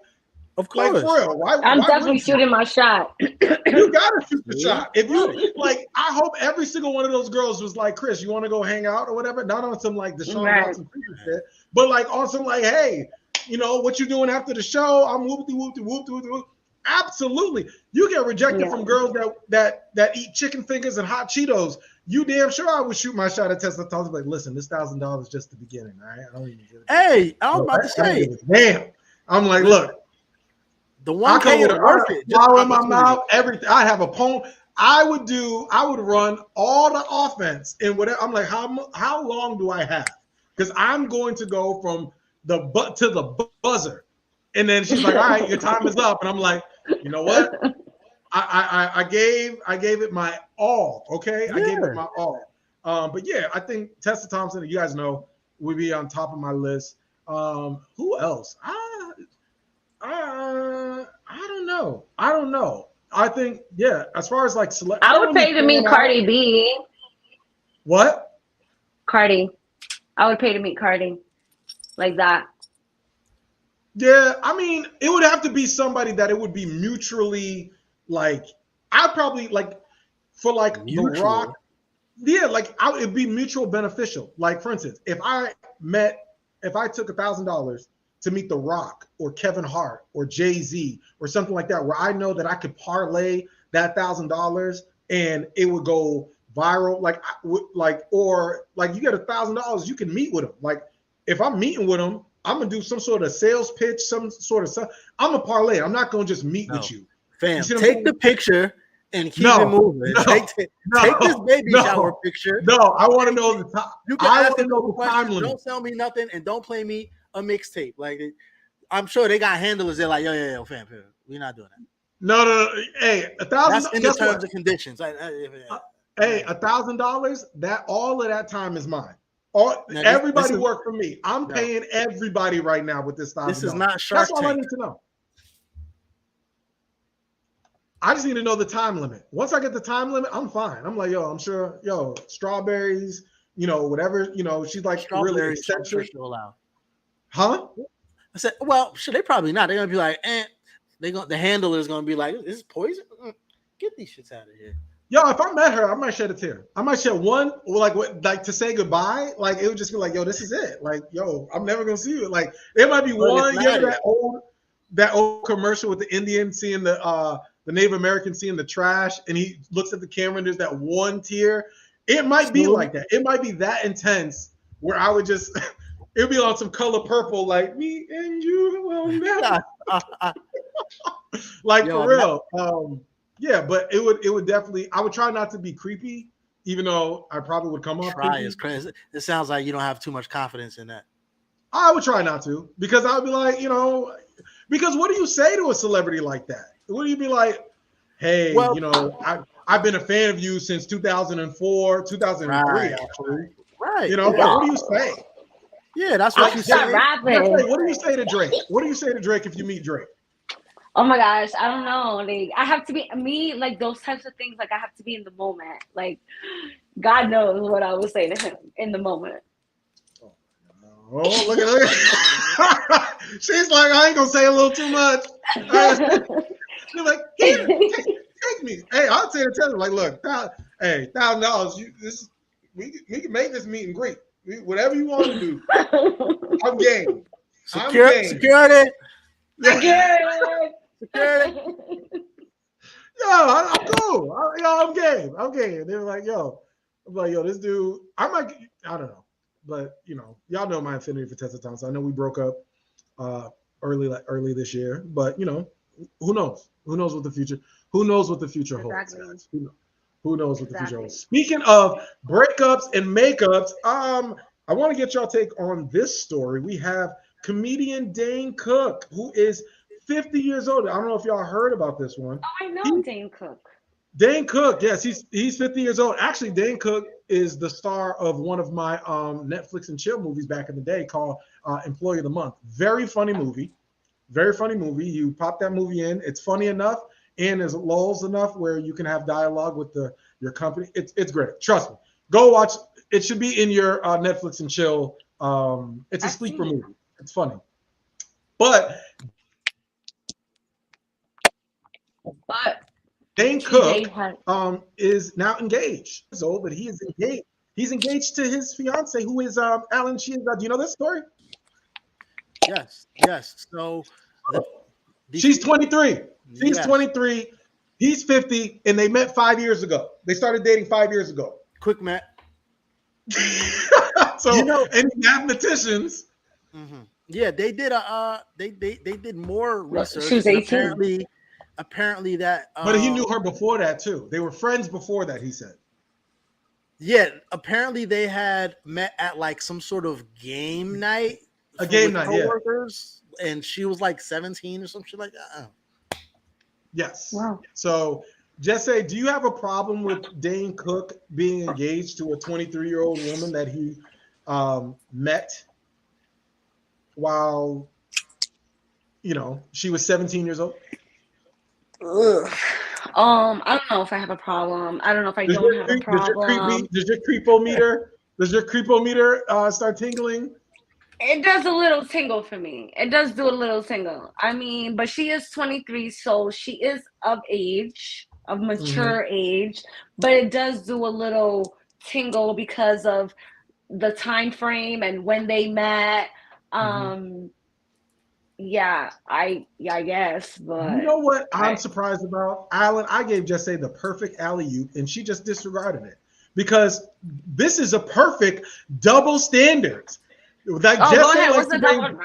of course, like, for real. I'm definitely shooting my shot. You gotta shoot the shot. If you like, I hope every single one of those girls was like, Chris, you want to go hang out or whatever? Not on some like Deshaun Watson shit, but like on some like, hey, you know what you doing after the show? I'm whoop-de-whoop-de-whoop-de-whoop-de-whoop. Absolutely. You get rejected from girls that eat chicken fingers and hot Cheetos. You damn sure I would shoot my shot at Tessa Thompson. Like, listen, this $1,000 is just the beginning. All right, I don't even get it. Hey, I was about to say, damn. I'm like, look, The 1K is worth it. Flour in my mouth, everything. I have a poem. I would run all the offense and whatever. I'm like, how long do I have? Because I'm going to go from the butt to the buzzer. And then she's like, all right, your time is up. And I'm like, you know what? I gave it my all. Okay. Yeah. I gave it my all. But yeah, I think Tessa Thompson, you guys know, would be on top of my list. Who else? I don't know. I think, yeah, as far as like I would pay to meet Cardi B. What? Cardi. I would pay to meet Cardi. Like that. Yeah, I mean, it would have to be somebody that it would be mutually like, I'd probably like for like mutual. The Rock. Yeah, like it'd be mutual beneficial. Like for instance, if I took $1,000 to meet The Rock or Kevin Hart or Jay-Z or something like that, where I know that I could parlay that $1,000 and it would go viral, or you get $1,000, you can meet with them. Like if I'm meeting with them, I'm gonna do some sort of sales pitch, some sort of stuff. I'm a parlay. I'm not gonna just meet with you. Fam, take the picture and keep it moving. Take this baby shower picture. No, I want to know the time. You can ask them no questions. Don't tell me nothing and don't play me a mixtape. Like I'm sure they got handlers. They're like, yo, fam, we're not doing that. No. Hey, $1,000. That's in the terms and conditions. Hey, $1,000. That all of that time is mine. Everybody work for me. I'm paying everybody right now with this $1,000. This is not Shark Tank. That's all I need to know. I just need to know the time limit. Once I get the time limit, I'm fine. I'm like, I'm sure, strawberries, whatever, she's like really eccentric. Huh? I said, well, sure, they probably not. They're gonna be like, the handler is gonna be like, this is poison. Get these shits out of here. If I met her, I might shed a tear. I might shed one, like to say goodbye. Like it would just be like, this is it. Like, I'm never gonna see you. Like there might be one. That old commercial with the Indian seeing the Native American seeing the trash, and he looks at the camera and there's that one tear. It might be like that. It might be that intense where I would just. It would be on some color purple, like me and you will never. Like for real. Yeah, but it would definitely. I would try not to be creepy, even though I probably would come off. It's crazy. It sounds like you don't have too much confidence in that. I would try not to, because I would be like, because what do you say to a celebrity like that? What do you be like? Hey, I've been a fan of you since 2004, 2003, actually. Right. What do you say? Yeah, that's what you say. What do you say to Drake? What do you say to Drake if you meet Drake? Oh my gosh, I don't know. Like I have to be me, like those types of things. Like I have to be in the moment. Like God knows what I would say to him in the moment. Oh, look at She's like, I ain't gonna say a little too much. She's like, here, take me. Hey, I'll say to Taylor, like, look, $1,000. We can make this meet and greet. Whatever you want to do, I'm game. Security. Security. I'm cool. I'm game. They were like, I'm like, this dude, I don't know. But, y'all know my affinity for Tessa Thompson. I know we broke up early this year. But, who knows? Who knows what the future holds? Guys? Who knows what the future holds? Speaking of breakups and makeups, I want to get y'all take on this story. We have comedian Dane Cook, who is 50 years old. I don't know if y'all heard about this one. Oh, I know Dane Cook. Dane Cook, yes, he's 50 years old. Actually, Dane Cook is the star of one of my Netflix and chill movies back in the day called Employee of the Month. Very funny movie. You pop that movie in. It's funny enough, and there's lulls enough where you can have dialogue with your company. It's great. Trust me. Go watch. It should be in your Netflix and chill. It's a sleeper movie. It's funny. But Dane Cook is now engaged. So, but he is engaged. He's engaged to his fiance, who is Alan. She is. Do you know this story? Yes. So she's 23. She's 23. He's 50, and they met 5 years ago. They started dating 5 years ago. Quick math. So, any mathematicians? Mm-hmm. Yeah, they did they did more research. She was 18. Apparently that but he knew her before that too. They were friends before that, he said. Yeah, apparently they had met at like some sort of game night. A game night, coworkers, and she was like 17 or some shit like that. Yes. Wow. So Jesse, do you have a problem with Dane Cook being engaged to a 23-year-old woman that he met while, she was 17 years old? Ugh. I don't know if I have a problem. I don't know if I don't have a problem. Does your creepo meter start tingling? It does a little tingle for me. It does do a little tingle. I mean, but she is 23, so she is of age, of mature age, but it does do a little tingle because of the time frame and when they met. Yeah, I guess, but you know what I'm surprised about, Alan? I gave Jesse the perfect alley-oop, and she just disregarded it because this is a perfect double standard. Like go ahead. What's the double?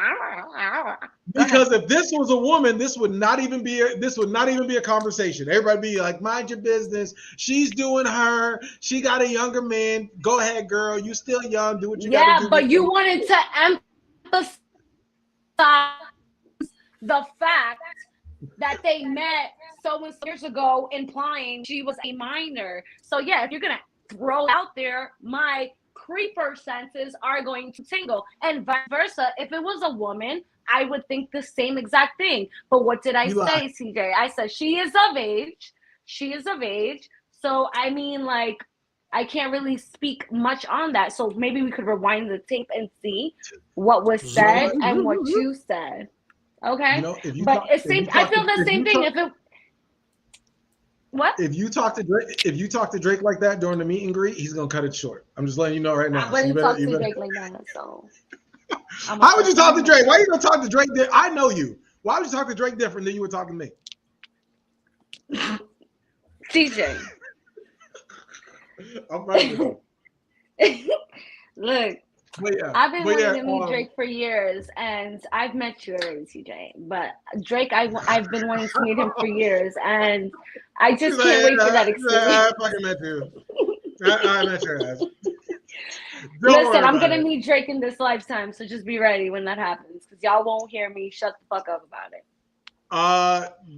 Because if this was a woman, this would not even be a conversation. Everybody be like, mind your business. She's doing her. She got a younger man. Go ahead, girl. You still young. Do what you gotta do. Yeah, but you wanted to emphasize the fact that they met so many years ago, implying she was a minor. So yeah, if you're gonna throw out there, my creeper senses are going to tingle, and vice versa. If it was a woman, I would think the same exact thing. But what did I say, CJ? I said she is of age. She is of age. So I mean, like, I can't really speak much on that. So maybe we could rewind the tape and see what was said and what you said. Okay, but I feel the same thing. If you talk to Drake like that during the meet and greet, he's gonna cut it short. I'm just letting you know right now. I wouldn't talk to Drake like that. So how would you talk to Drake? Why are you gonna talk to Drake? I know you. Why would you talk to Drake different than you were talking to me? CJ. I'm right. Look. I've been wanting to meet Drake for years, and I've met you already, CJ. But Drake, I've been wanting to meet him for years, and I just can't wait for that experience. I fucking met you. I met your ass. Listen, I'm gonna meet Drake in this lifetime, so just be ready when that happens, because y'all won't hear me shut the fuck up about it.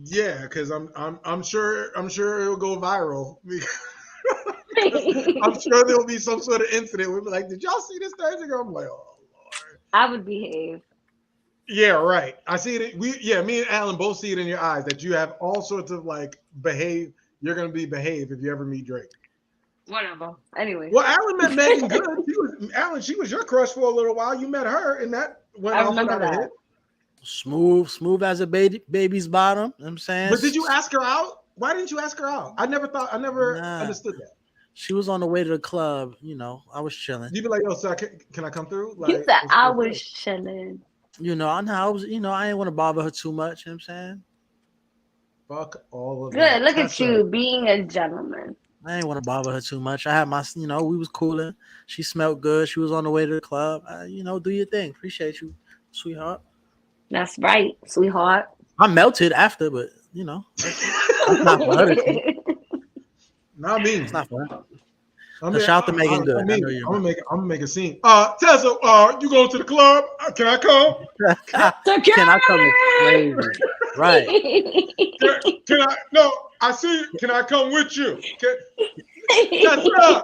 Yeah, because I'm sure it'll go viral. I'm sure there'll be some sort of incident. We'll be like, did y'all see this Thursday? I'm like, oh Lord. I would behave. Yeah, right. I see it. Me and Alan both see it in your eyes that you have all sorts of like behave. You're gonna behave if you ever meet Drake. Whatever. Anyway. Well, Alan met Megan Good. She was your crush for a little while. You met her, and that went off without a hit. Smooth as a baby's bottom. You know what I'm saying. But did you ask her out? Why didn't you ask her out? I never understood that. She was on the way to the club. I was chilling. You'd be like, "Yo, sir, can I come through?" Like, he said, "I was chilling." I was. I didn't want to bother her too much. You know what I'm saying? Fuck all of it. Good. Look at you being a gentleman. I didn't want to bother her too much. I had my, we was cooling. She smelled good. She was on the way to the club. Do your thing. Appreciate you, sweetheart. That's right, sweetheart. I melted after, but that's not for her. Not me. It's not for her. Shout out to Megan Good. I'm gonna make a scene. Tessa, you going to the club? Can I come? Can I come? Crazy. Right. Can I? No, I see. Can I come with you? Tessa.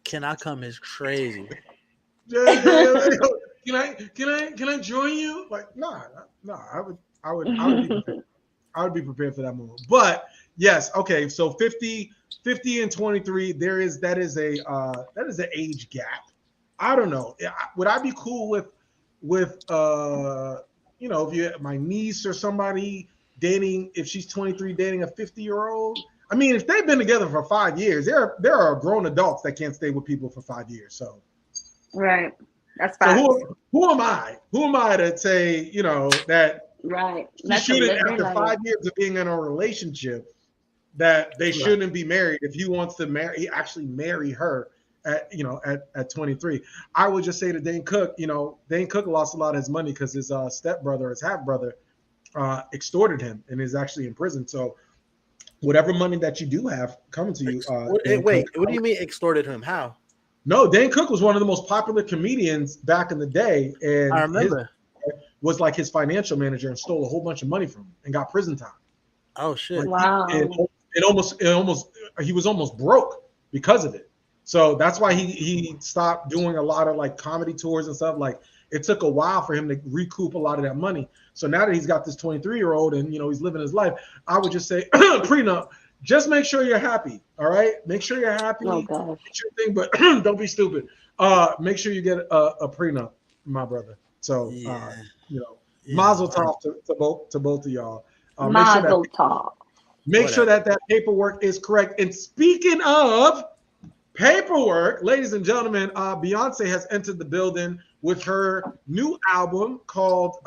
Can I come? Is crazy. Yeah. Can I join you? Like, no. I would be prepared. I would be prepared for that moment. But yes, okay. So 50 and 23, that is an age gap. I don't know. Would I be cool with if you my niece or somebody dating, if she's 23 dating a 50-year-old? I mean, if they've been together for 5 years, there are grown adults that can't stay with people for 5 years. So right. That's fine. So who am I? Who am I to say, that right? She shouldn't, after 5 years of being in a relationship, that they shouldn't be married. If he wants to marry her at 23. I would just say to Dane Cook, Dane Cook lost a lot of his money because his stepbrother, his half brother, extorted him and is actually in prison. So whatever money that you do have coming to you. Wait, what do you mean extorted him? How? No, Dane Cook was one of the most popular comedians back in the day, and I remember was like his financial manager and stole a whole bunch of money from him and got prison time. Oh shit! Wow. He was almost broke because of it. So that's why he stopped doing a lot of like comedy tours and stuff. Like it took a while for him to recoup a lot of that money. So now that he's got this 23-year-old and he's living his life, I would just say prenup. Just make sure you're happy. All right, make sure you're happy. Oh gosh. Get your thing, but don't be stupid. Make sure you get a prenup, my brother. So mazel tov to both of y'all. Mazel tov. Make sure that paperwork is correct. And speaking of paperwork, ladies and gentlemen, Beyonce has entered the building with her new album called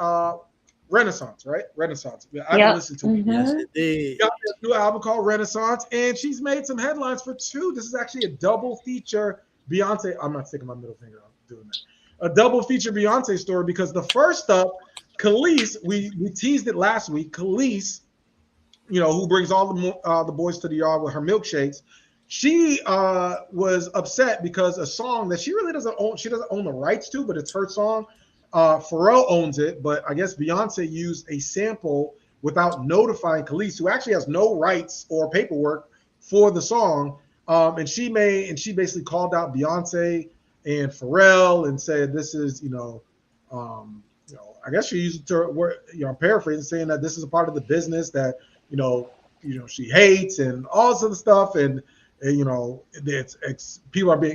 Renaissance, right? Renaissance. I haven't listened to it. Yes, indeed. Got a new album called Renaissance, and she's made some headlines for two. This is actually a double feature Beyonce. I'm not sticking my middle finger out doing that. A double feature Beyonce story because the first up, Khalees, we teased it last week. Khalees, who brings all the boys to the yard with her milkshakes. She was upset because a song that she really doesn't own the rights to, but it's her song. Pharrell owns it, but I guess Beyonce used a sample without notifying Khalees, who actually has no rights or paperwork for the song. And she basically called out Beyonce and Pharrell and said, this is, I guess she used the word, I'm paraphrasing, saying that this is a part of the business that, she hates and all this other stuff. And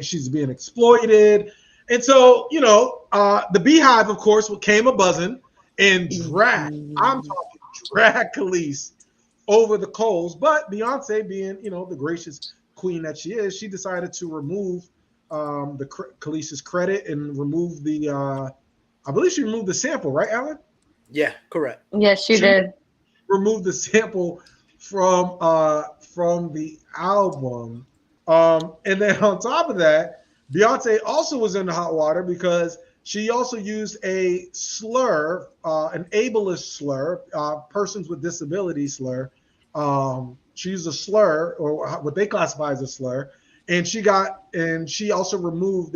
she's being exploited. And so, the Beehive, of course, came a buzzing and dragged Khalees over the coals. But Beyonce, being, the gracious queen that she is, she decided to remove Khalees's credit and remove I believe she removed the sample, right, Alan? Yeah, correct. Yes, she did. Remove the sample from the album. And then on top of that, Beyonce also was in the hot water because she also used a slur, an ableist slur, persons with disability slur. She used a slur, or what they classify as a slur, and she also removed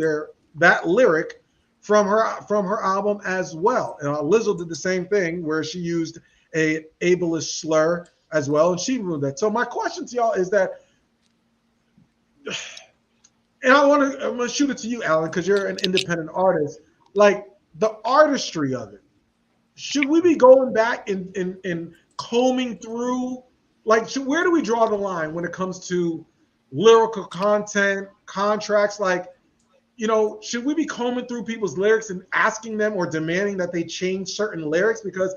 that lyric from her album as well. And Lizzo did the same thing where she used a ableist slur as well, and she removed that. So my question to y'all is that, and I'm gonna shoot it to you, Alan, because you're an independent artist. Like the artistry of it, should we be going back and combing through? Like, where do we draw the line when it comes to lyrical content, contracts? Like, should we be combing through people's lyrics and asking them or demanding that they change certain lyrics? Because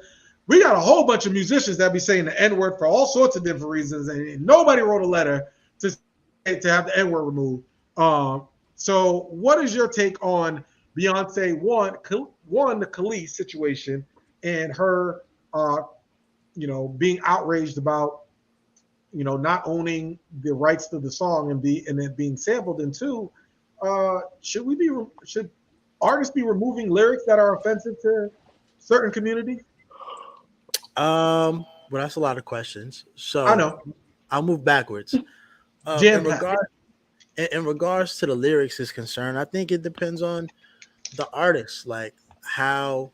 we got a whole bunch of musicians that be saying the N-word for all sorts of different reasons, and nobody wrote a letter to have the N-word removed. So what is your take on Beyonce, one, the Khalees situation and her, being outraged about, not owning the rights to the song and it being sampled, and two, should artists be removing lyrics that are offensive to certain communities? Well, that's a lot of questions. So I know. I'll move backwards. In regards to the lyrics is concerned, I think it depends on the artist, like how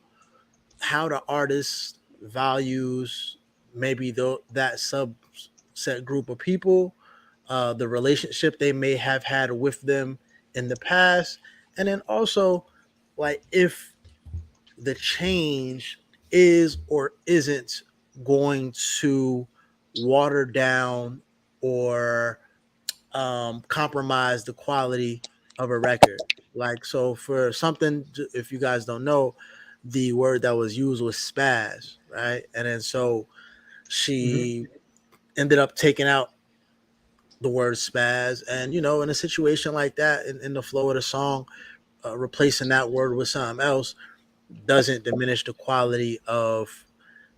the artist values maybe that subset group of people, the relationship they may have had with them in the past, and then also like if the change is or isn't going to water down or compromise the quality of a record. Like, so for something, if you guys don't know, the word that was used was spaz, right? And then so she ended up taking out the word spaz, and in a situation like that, in the flow of the song, replacing that word with something else doesn't diminish the quality of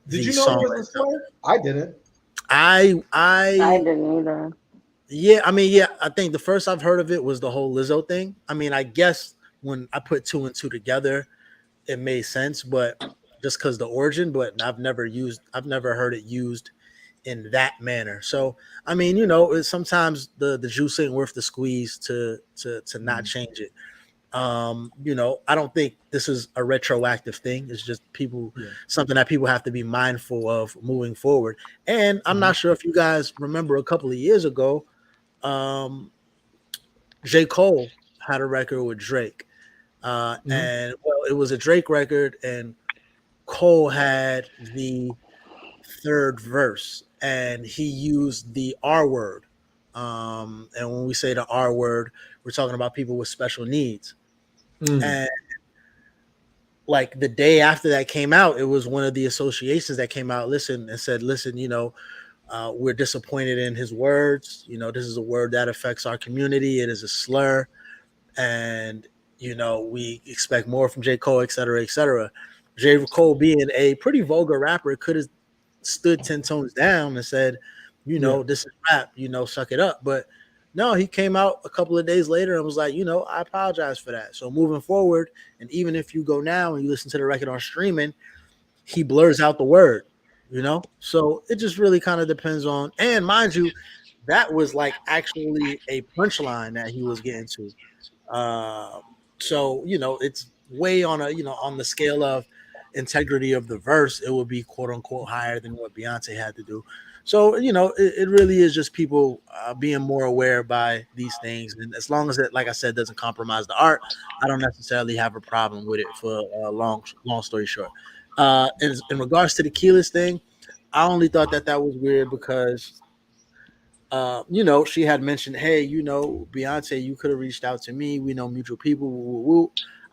the Did you know song. it was a slur? I didn't. I didn't either. Yeah, I mean, yeah, I think the first I've heard of it was the whole Lizzo thing. I mean, I guess when I put two and two together, it made sense, but just because the origin, but I've never heard it used in that manner. So, I mean, sometimes the juice ain't worth the squeeze to not change it. I don't think this is a retroactive thing. It's just something that people have to be mindful of moving forward. And I'm not sure if you guys remember a couple of years ago, J. Cole had a record with Drake. And it was a Drake record, and Cole had the third verse, and he used the R word. And when we say the R word, we're talking about people with special needs. And like the day after that came out, it was one of the associations that came out, listen, we're disappointed in his words. This is a word that affects our community. It is a slur. And, we expect more from J. Cole, et cetera, et cetera. J. Cole, being a pretty vulgar rapper, could have stood 10 tones down and said, this is rap, suck it up. But no, he came out a couple of days later and was like, I apologize for that. So moving forward, and even if you go now and you listen to the record on streaming, he blurs out the word, So it just really kind of depends on, and mind you, that was like actually a punchline that he was getting to. So, it's way on on the scale of integrity of the verse, it would be quote unquote higher than what Beyonce had to do. So, it really is just people being more aware by these things. And as long as it, like I said, doesn't compromise the art, I don't necessarily have a problem with it for a long story short. In regards to the Keyless thing, I only thought that was weird because she had mentioned, hey, Beyonce, you could have reached out to me. We know mutual people. Woo, woo, woo.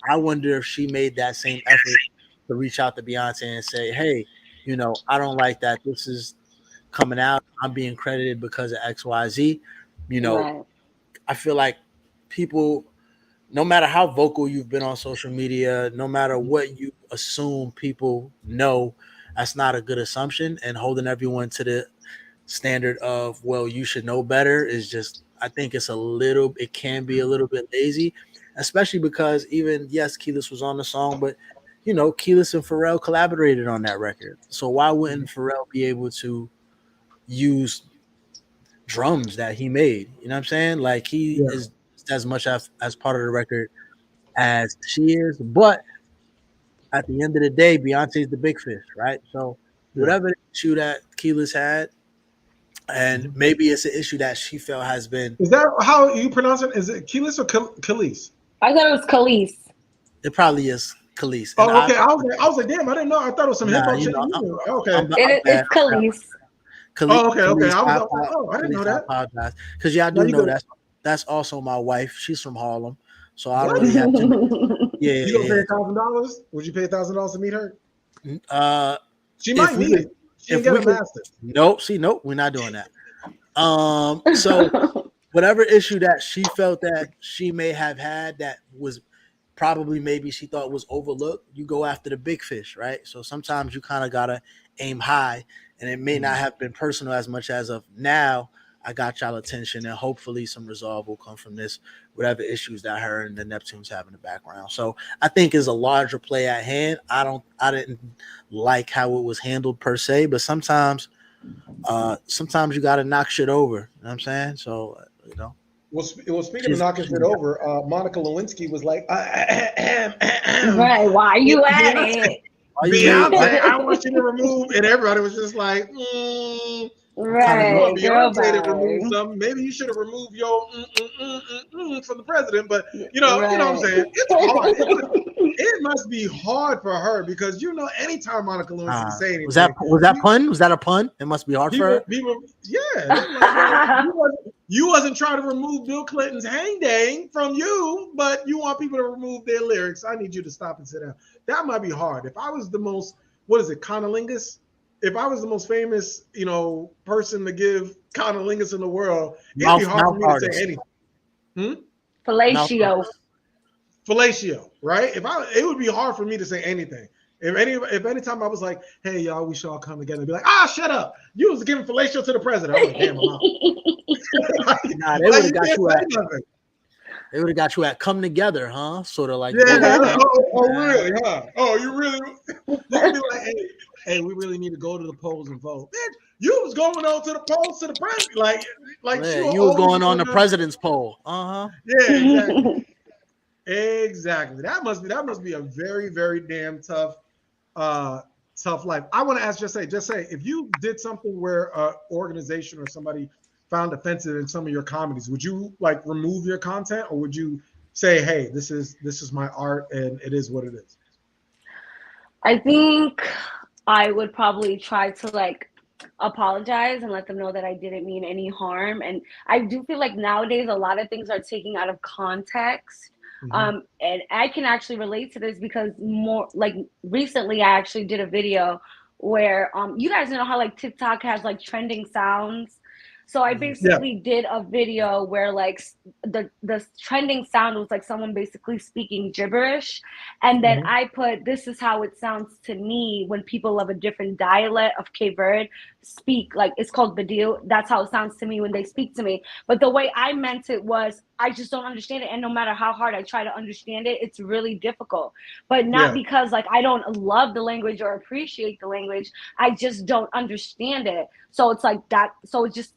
I wonder if she made that same effort to reach out to Beyonce and say, hey, I don't like that this is coming out. I'm being credited because of XYZ. Right. I feel like people, no matter how vocal you've been on social media, no matter what you assume people know, that's not a good assumption. And holding everyone to the standard of, well, you should know better is just, I think it can be a little bit lazy, especially because even, yes, Keyless was on the song, but Keyless and Pharrell collaborated on that record. So why wouldn't Pharrell be able to use drums that he made? You know what I'm saying? Like he is as much as part of the record as she is, but at the end of the day, Beyonce's the big fish, right? So whatever issue that Keyless had, and maybe it's an issue that she felt has been. Is that how you pronounce it? Is it Keyless or Khalees? I thought it was Khalees. It probably is Khalees. Oh, okay. I was like, damn, I didn't know. I thought it was some hip hop shit. Okay. It's Khalees. Oh, okay. I didn't know that. I apologize. Because I do know that's also my wife. She's from Harlem. So I don't really have to. Yeah. You gonna pay $1,000? Would you pay $1,000 to meet her? She might need it. She didn't get a master. Nope, we're not doing that. So whatever issue that she felt that she may have had that was probably maybe she thought was overlooked, you go after the big fish, right? So sometimes you kind of gotta aim high, and it may not have been personal as much as of now. I got y'all attention, and hopefully some resolve will come from this, whatever issues that her and the Neptunes have in the background. So I think is a larger play at hand. I didn't like how it was handled per se, but sometimes you got to knock shit over. You know what I'm saying? So, Well, speaking of knocking shit over, Monica Lewinsky was like, right, why are you at it? Beyonce, I want you to remove, and everybody was just like, right, Beyonce to remove something. Maybe you should have removed your from the president, but you know what I'm saying? It's hard. It must be hard for her because anytime Monica Lewinsky say anything. Was that pun? Was that a pun? It must be hard for her. You wasn't trying to remove Bill Clinton's hang dang from you, but you want people to remove their lyrics. I need you to stop and sit down. That might be hard. If I was the most, conolingus? If I was the most famous, person to give conolingus in the world, it'd be hard for me to say anything. Fellatio, right? It would be hard for me to say anything. If any time I was like, hey y'all, we should all come together, be like, shut up. You was giving fellatio to the president. I'm like, damn, I'm out. Nah, they would have got you at nothing. They would have got you at come together, huh? Sort of like really, huh? Oh, you really you could be like, hey, we really need to go to the polls and vote. Man, you was going on to the polls to the president. Like you was going on the president's poll. Uh-huh. Yeah, exactly. Exactly. That must be a very, very damn tough life. I want to ask just say if you did something where an organization or somebody found offensive in some of your comedies, would you like remove your content, or would you say, hey, this is my art and it is what it is? I think I would probably try to like apologize and let them know that I didn't mean any harm. And I do feel like nowadays a lot of things are taken out of context. And I can actually relate to this because more like recently I actually did a video where you guys know how like TikTok has like trending sounds. So I basically did a video where like the trending sound was like someone basically speaking gibberish. And then I put, this is how it sounds to me when people of a different dialect of Cape Verde speak. Like it's called Badil. That's how it sounds to me when they speak to me. But the way I meant it was, I just don't understand it. And no matter how hard I try to understand it, it's really difficult. But not because like I don't love the language or appreciate the language. I just don't understand it. So it's like that. So it's just,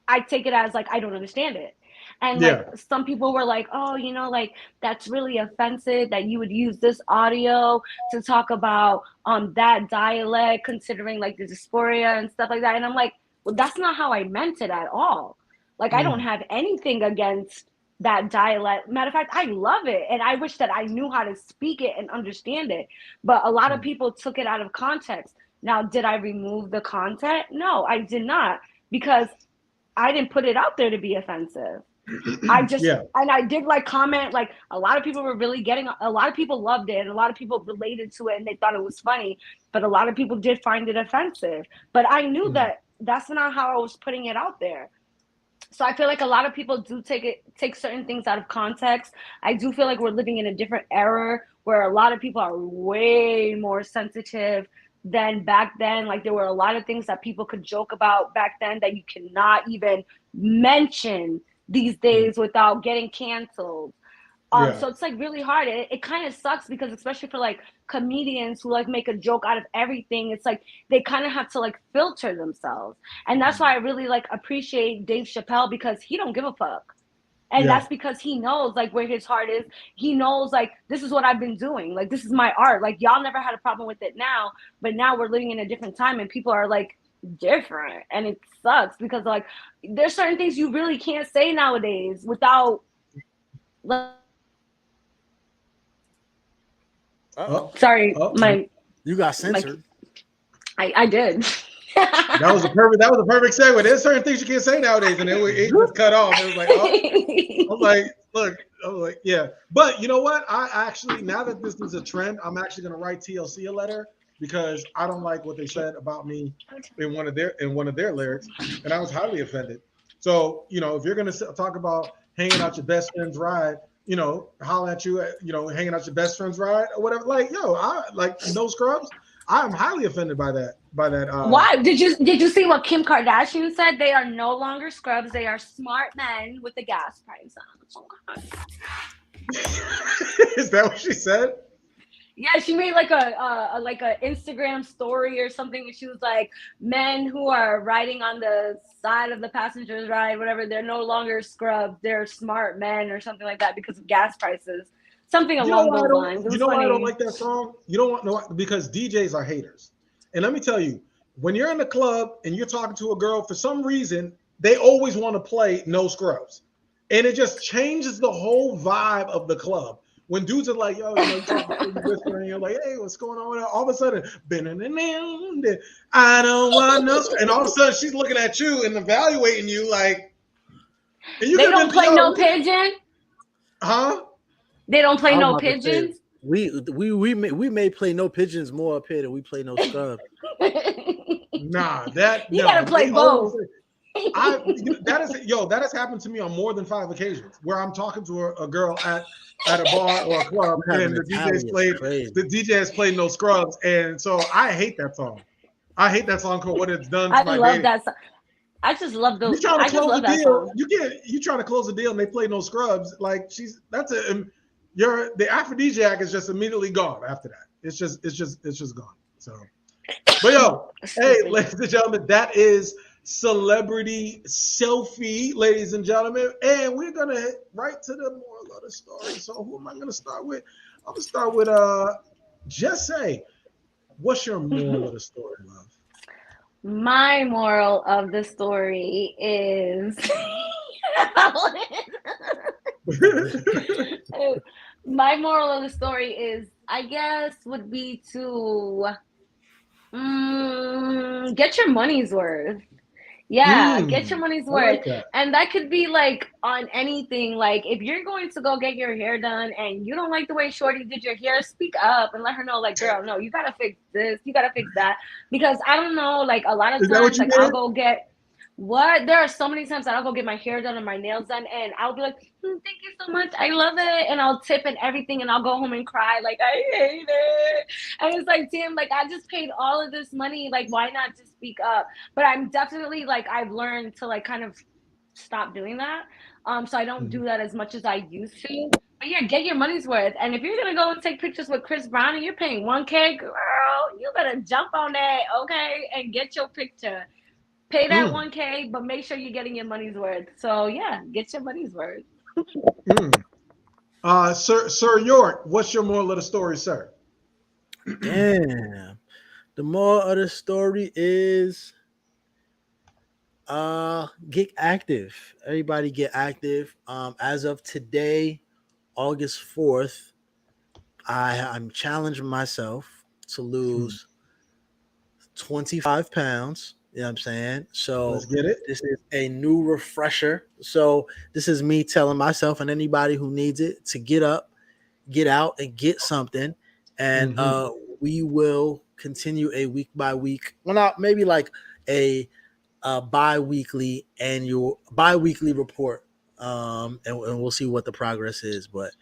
I take it as like I don't understand it. And like some people were like, oh, you know, like that's really offensive that you would use this audio to talk about that dialect, considering like the dysphoria and stuff like that. And I'm like, well, that's not how I meant it at all. Like I don't have anything against that dialect. Matter of fact, I love it. And I wish that I knew how to speak it and understand it. But a lot of people took it out of context. Now, did I remove the content? No, I did not, because I didn't put it out there to be offensive. I just, and I did like comment, like a lot of people were really a lot of people loved it and a lot of people related to it and they thought it was funny, but a lot of people did find it offensive. But I knew that that's not how I was putting it out there. So I feel like a lot of people do take certain things out of context. I do feel like we're living in a different era where a lot of people are way more sensitive than back then. Like there were a lot of things that people could joke about back then that you cannot even mention these days without getting canceled. So it's like really hard. It kind of sucks because especially for like comedians who like make a joke out of everything, it's like they kind of have to like filter themselves. And that's why I really like appreciate Dave Chappelle, because he don't give a fuck. And that's because he knows like where his heart is. He knows like, this is what I've been doing. Like, this is my art. Like y'all never had a problem with it now, but now we're living in a different time and people are like different. And it sucks because like, there's certain things you really can't say nowadays without you got censored. I did. That was a perfect segue. There's certain things you can't say nowadays, and it was cut off. It was like, I was like, yeah. But you know what? I actually, now that this is a trend, I'm actually gonna write TLC a letter because I don't like what they said about me in one of their lyrics, and I was highly offended. So you know, if you're gonna talk about hanging out your best friend's ride, you know, holler at you, you know, hanging out your best friend's ride or whatever. Like, yo, I like no scrubs. I'm highly offended by that. Why? Did you see what Kim Kardashian said? They are no longer scrubs. They are smart men with the gas price on. Is that what she said? Yeah, she made like a Instagram story or something. And she was like, men who are riding on the side of the passenger's ride, whatever, they're no longer scrubs. They're smart men or something like that because of gas prices. Something along those lines. You know why I don't like that song? You don't want because DJs are haters. And let me tell you, when you're in the club and you're talking to a girl, for some reason, they always want to play No Scrubs. And it just changes the whole vibe of the club. When dudes are like, yo, you know, whispering, you're like, hey, what's going on with her? All of a sudden, I don't want no. And all of a sudden, she's looking at you and evaluating you like. And you they don't play no pigeon? Huh? They don't play no pigeons? We may play no pigeons more up here than we play no scrub. Nah, that you gotta play both. That has happened to me on more than 5 occasions where I'm talking to a girl at a bar or a club and the DJ has played No Scrubs, and so I hate that song. I hate that song called What It's Done to My Baby. I love that song. I just love those. You trying to close the deal? You trying to close the deal and they play No Scrubs? Like the aphrodisiac is just immediately gone after that. It's just gone. So, but hey, ladies and gentlemen, that is Celebrity Selfie, ladies and gentlemen, and we're gonna hit right to the moral of the story. So, who am I gonna start with? I'm gonna start with just say, what's your moral of the story, love? My moral of the story is my moral of the story is, I guess, would be to get your money's worth. Yeah, get your money's worth. Like and that could be like on anything. Like if you're going to go get your hair done and you don't like the way Shorty did your hair, speak up and let her know, like, girl, no, you gotta fix this, you gotta fix that. Because I don't know, like a lot of times, like I'll go get there are so many times that I'll go get my hair done and my nails done and I'll be like, thank you so much, I love it, and I'll tip and everything and I'll go home and cry like I hate it. And it's like, damn, like I just paid all of this money, like why not just speak up? But I'm definitely like, I've learned to like kind of stop doing that, so I don't do that as much as I used to. But yeah, get your money's worth. And if you're gonna go and take pictures with Chris Brown and you're paying $1K, girl, you better jump on that, okay, and get your picture. Pay that $1K, but make sure you're getting your money's worth. So yeah, get your money's worth. Sir York, what's your moral of the story, sir? Damn. The moral of the story is get active. Everybody get active. As of today, August 4th, I'm challenging myself to lose 25 pounds. You know what I'm saying? So let's get it. This is a new refresher. So this is me telling myself and anybody who needs it to get up, get out, and get something. And we will continue a week by week. Well, not maybe like a bi-weekly report. And we'll see what the progress is. But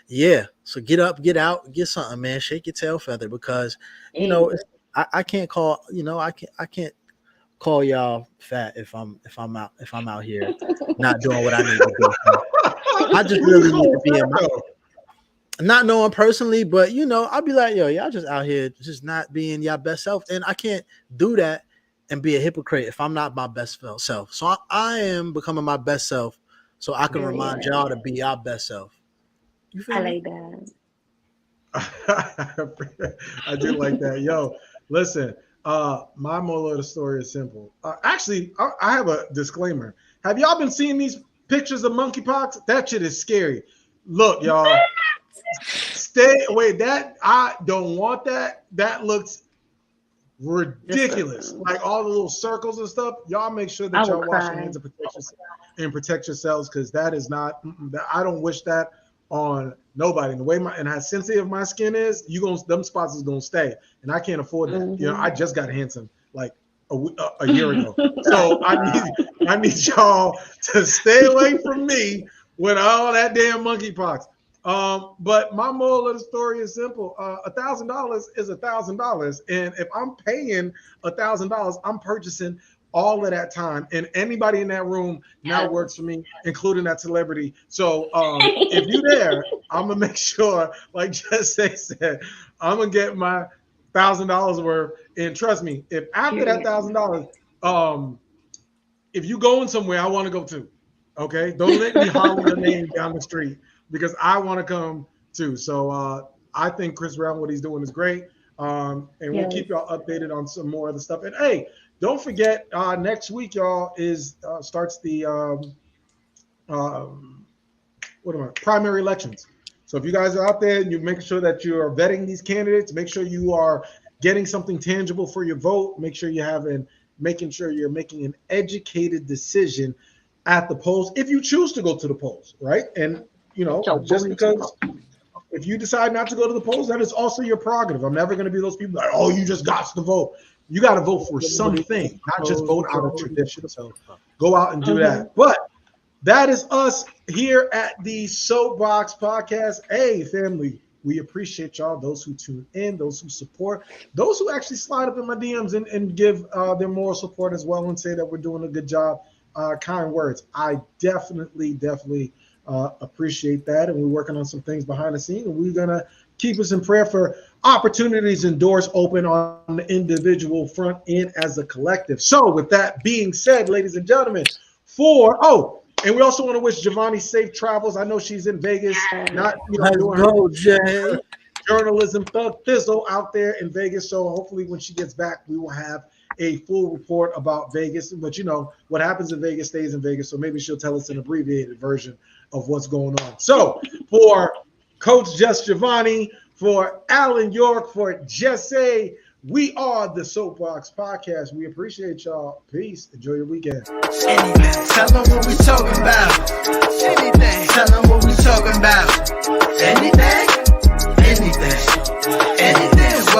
yeah, so get up, get out, get something, man. Shake your tail feather, because you know I can't call, you know, I can't call y'all fat if I'm out here not doing what I need to do. I just really need to be in my, not knowing personally, but you know, I'll be like, yo, y'all just out here just not being y'all best self, and I can't do that and be a hypocrite if I'm not my best self. So I am becoming my best self, so I can remind y'all to be y'all best self. You feel me? Like that. I do like that. Yo, listen. My moral of the story is simple. Actually, I have a disclaimer. Have y'all been seeing these pictures of monkeypox? That shit is scary. Look, y'all, stay away. That I don't want that. That looks ridiculous. Like all the little circles and stuff. Y'all make sure that y'all wash your hands and protect yourselves, because that is not. I don't wish that on nobody. And the way how sensitive my skin is, them spots is gonna stay, and I can't afford that. You know, I just got handsome like a year ago, so I need y'all to stay away from me with all that damn monkeypox. But my moral of the story is simple. $1,000 is $1,000, and if I'm paying $1,000, I'm purchasing all of that time, and anybody in that room now works for me, including that celebrity. So if you're there, I'm gonna make sure, like Jesse said, I'm gonna get my $1,000 worth. And trust me, if after that $1,000, if you going somewhere, I want to go too. Okay, don't let me holler your name down the street, because I want to come too. So I think Chris Brown, what he's doing is great, and we'll keep y'all updated on some more other stuff. And hey, don't forget, next week, y'all, starts the primary elections. So if you guys are out there and you're making sure that you are vetting these candidates, make sure you are getting something tangible for your vote. Make sure making sure you're making an educated decision at the polls, if you choose to go to the polls, right? And you know, just because if you decide not to go to the polls, that is also your prerogative. I'm never going to be those people like, oh, you just got to vote. you got to vote for something, not just vote out of tradition. So go out and do that. But that is us here at the Soapboxx Podcast. Hey, family, we appreciate y'all, those who tune in, those who support, those who actually slide up in my DMs and give their moral support as well and say that we're doing a good job. Kind words. I definitely appreciate that. And we're working on some things behind the scenes. And we're going to keep us in prayer for opportunities and doors open on the individual front end as a collective. So with that being said, ladies and gentlemen, and we also want to wish Giovanni safe travels. I know she's in Vegas, not doing Jay. Journalism thug thizzle out there in Vegas. So hopefully when she gets back, we will have a full report about Vegas. But what happens in Vegas stays in Vegas. So maybe she'll tell us an abbreviated version of what's going on. So for Coach Just Giovanni, for Alan York, for Jesse, we are the Soapboxx Podcast. We appreciate y'all. Peace. Enjoy your weekend. Anything. Tell them what we talking about. Anything. Tell them what we talking about. Anything.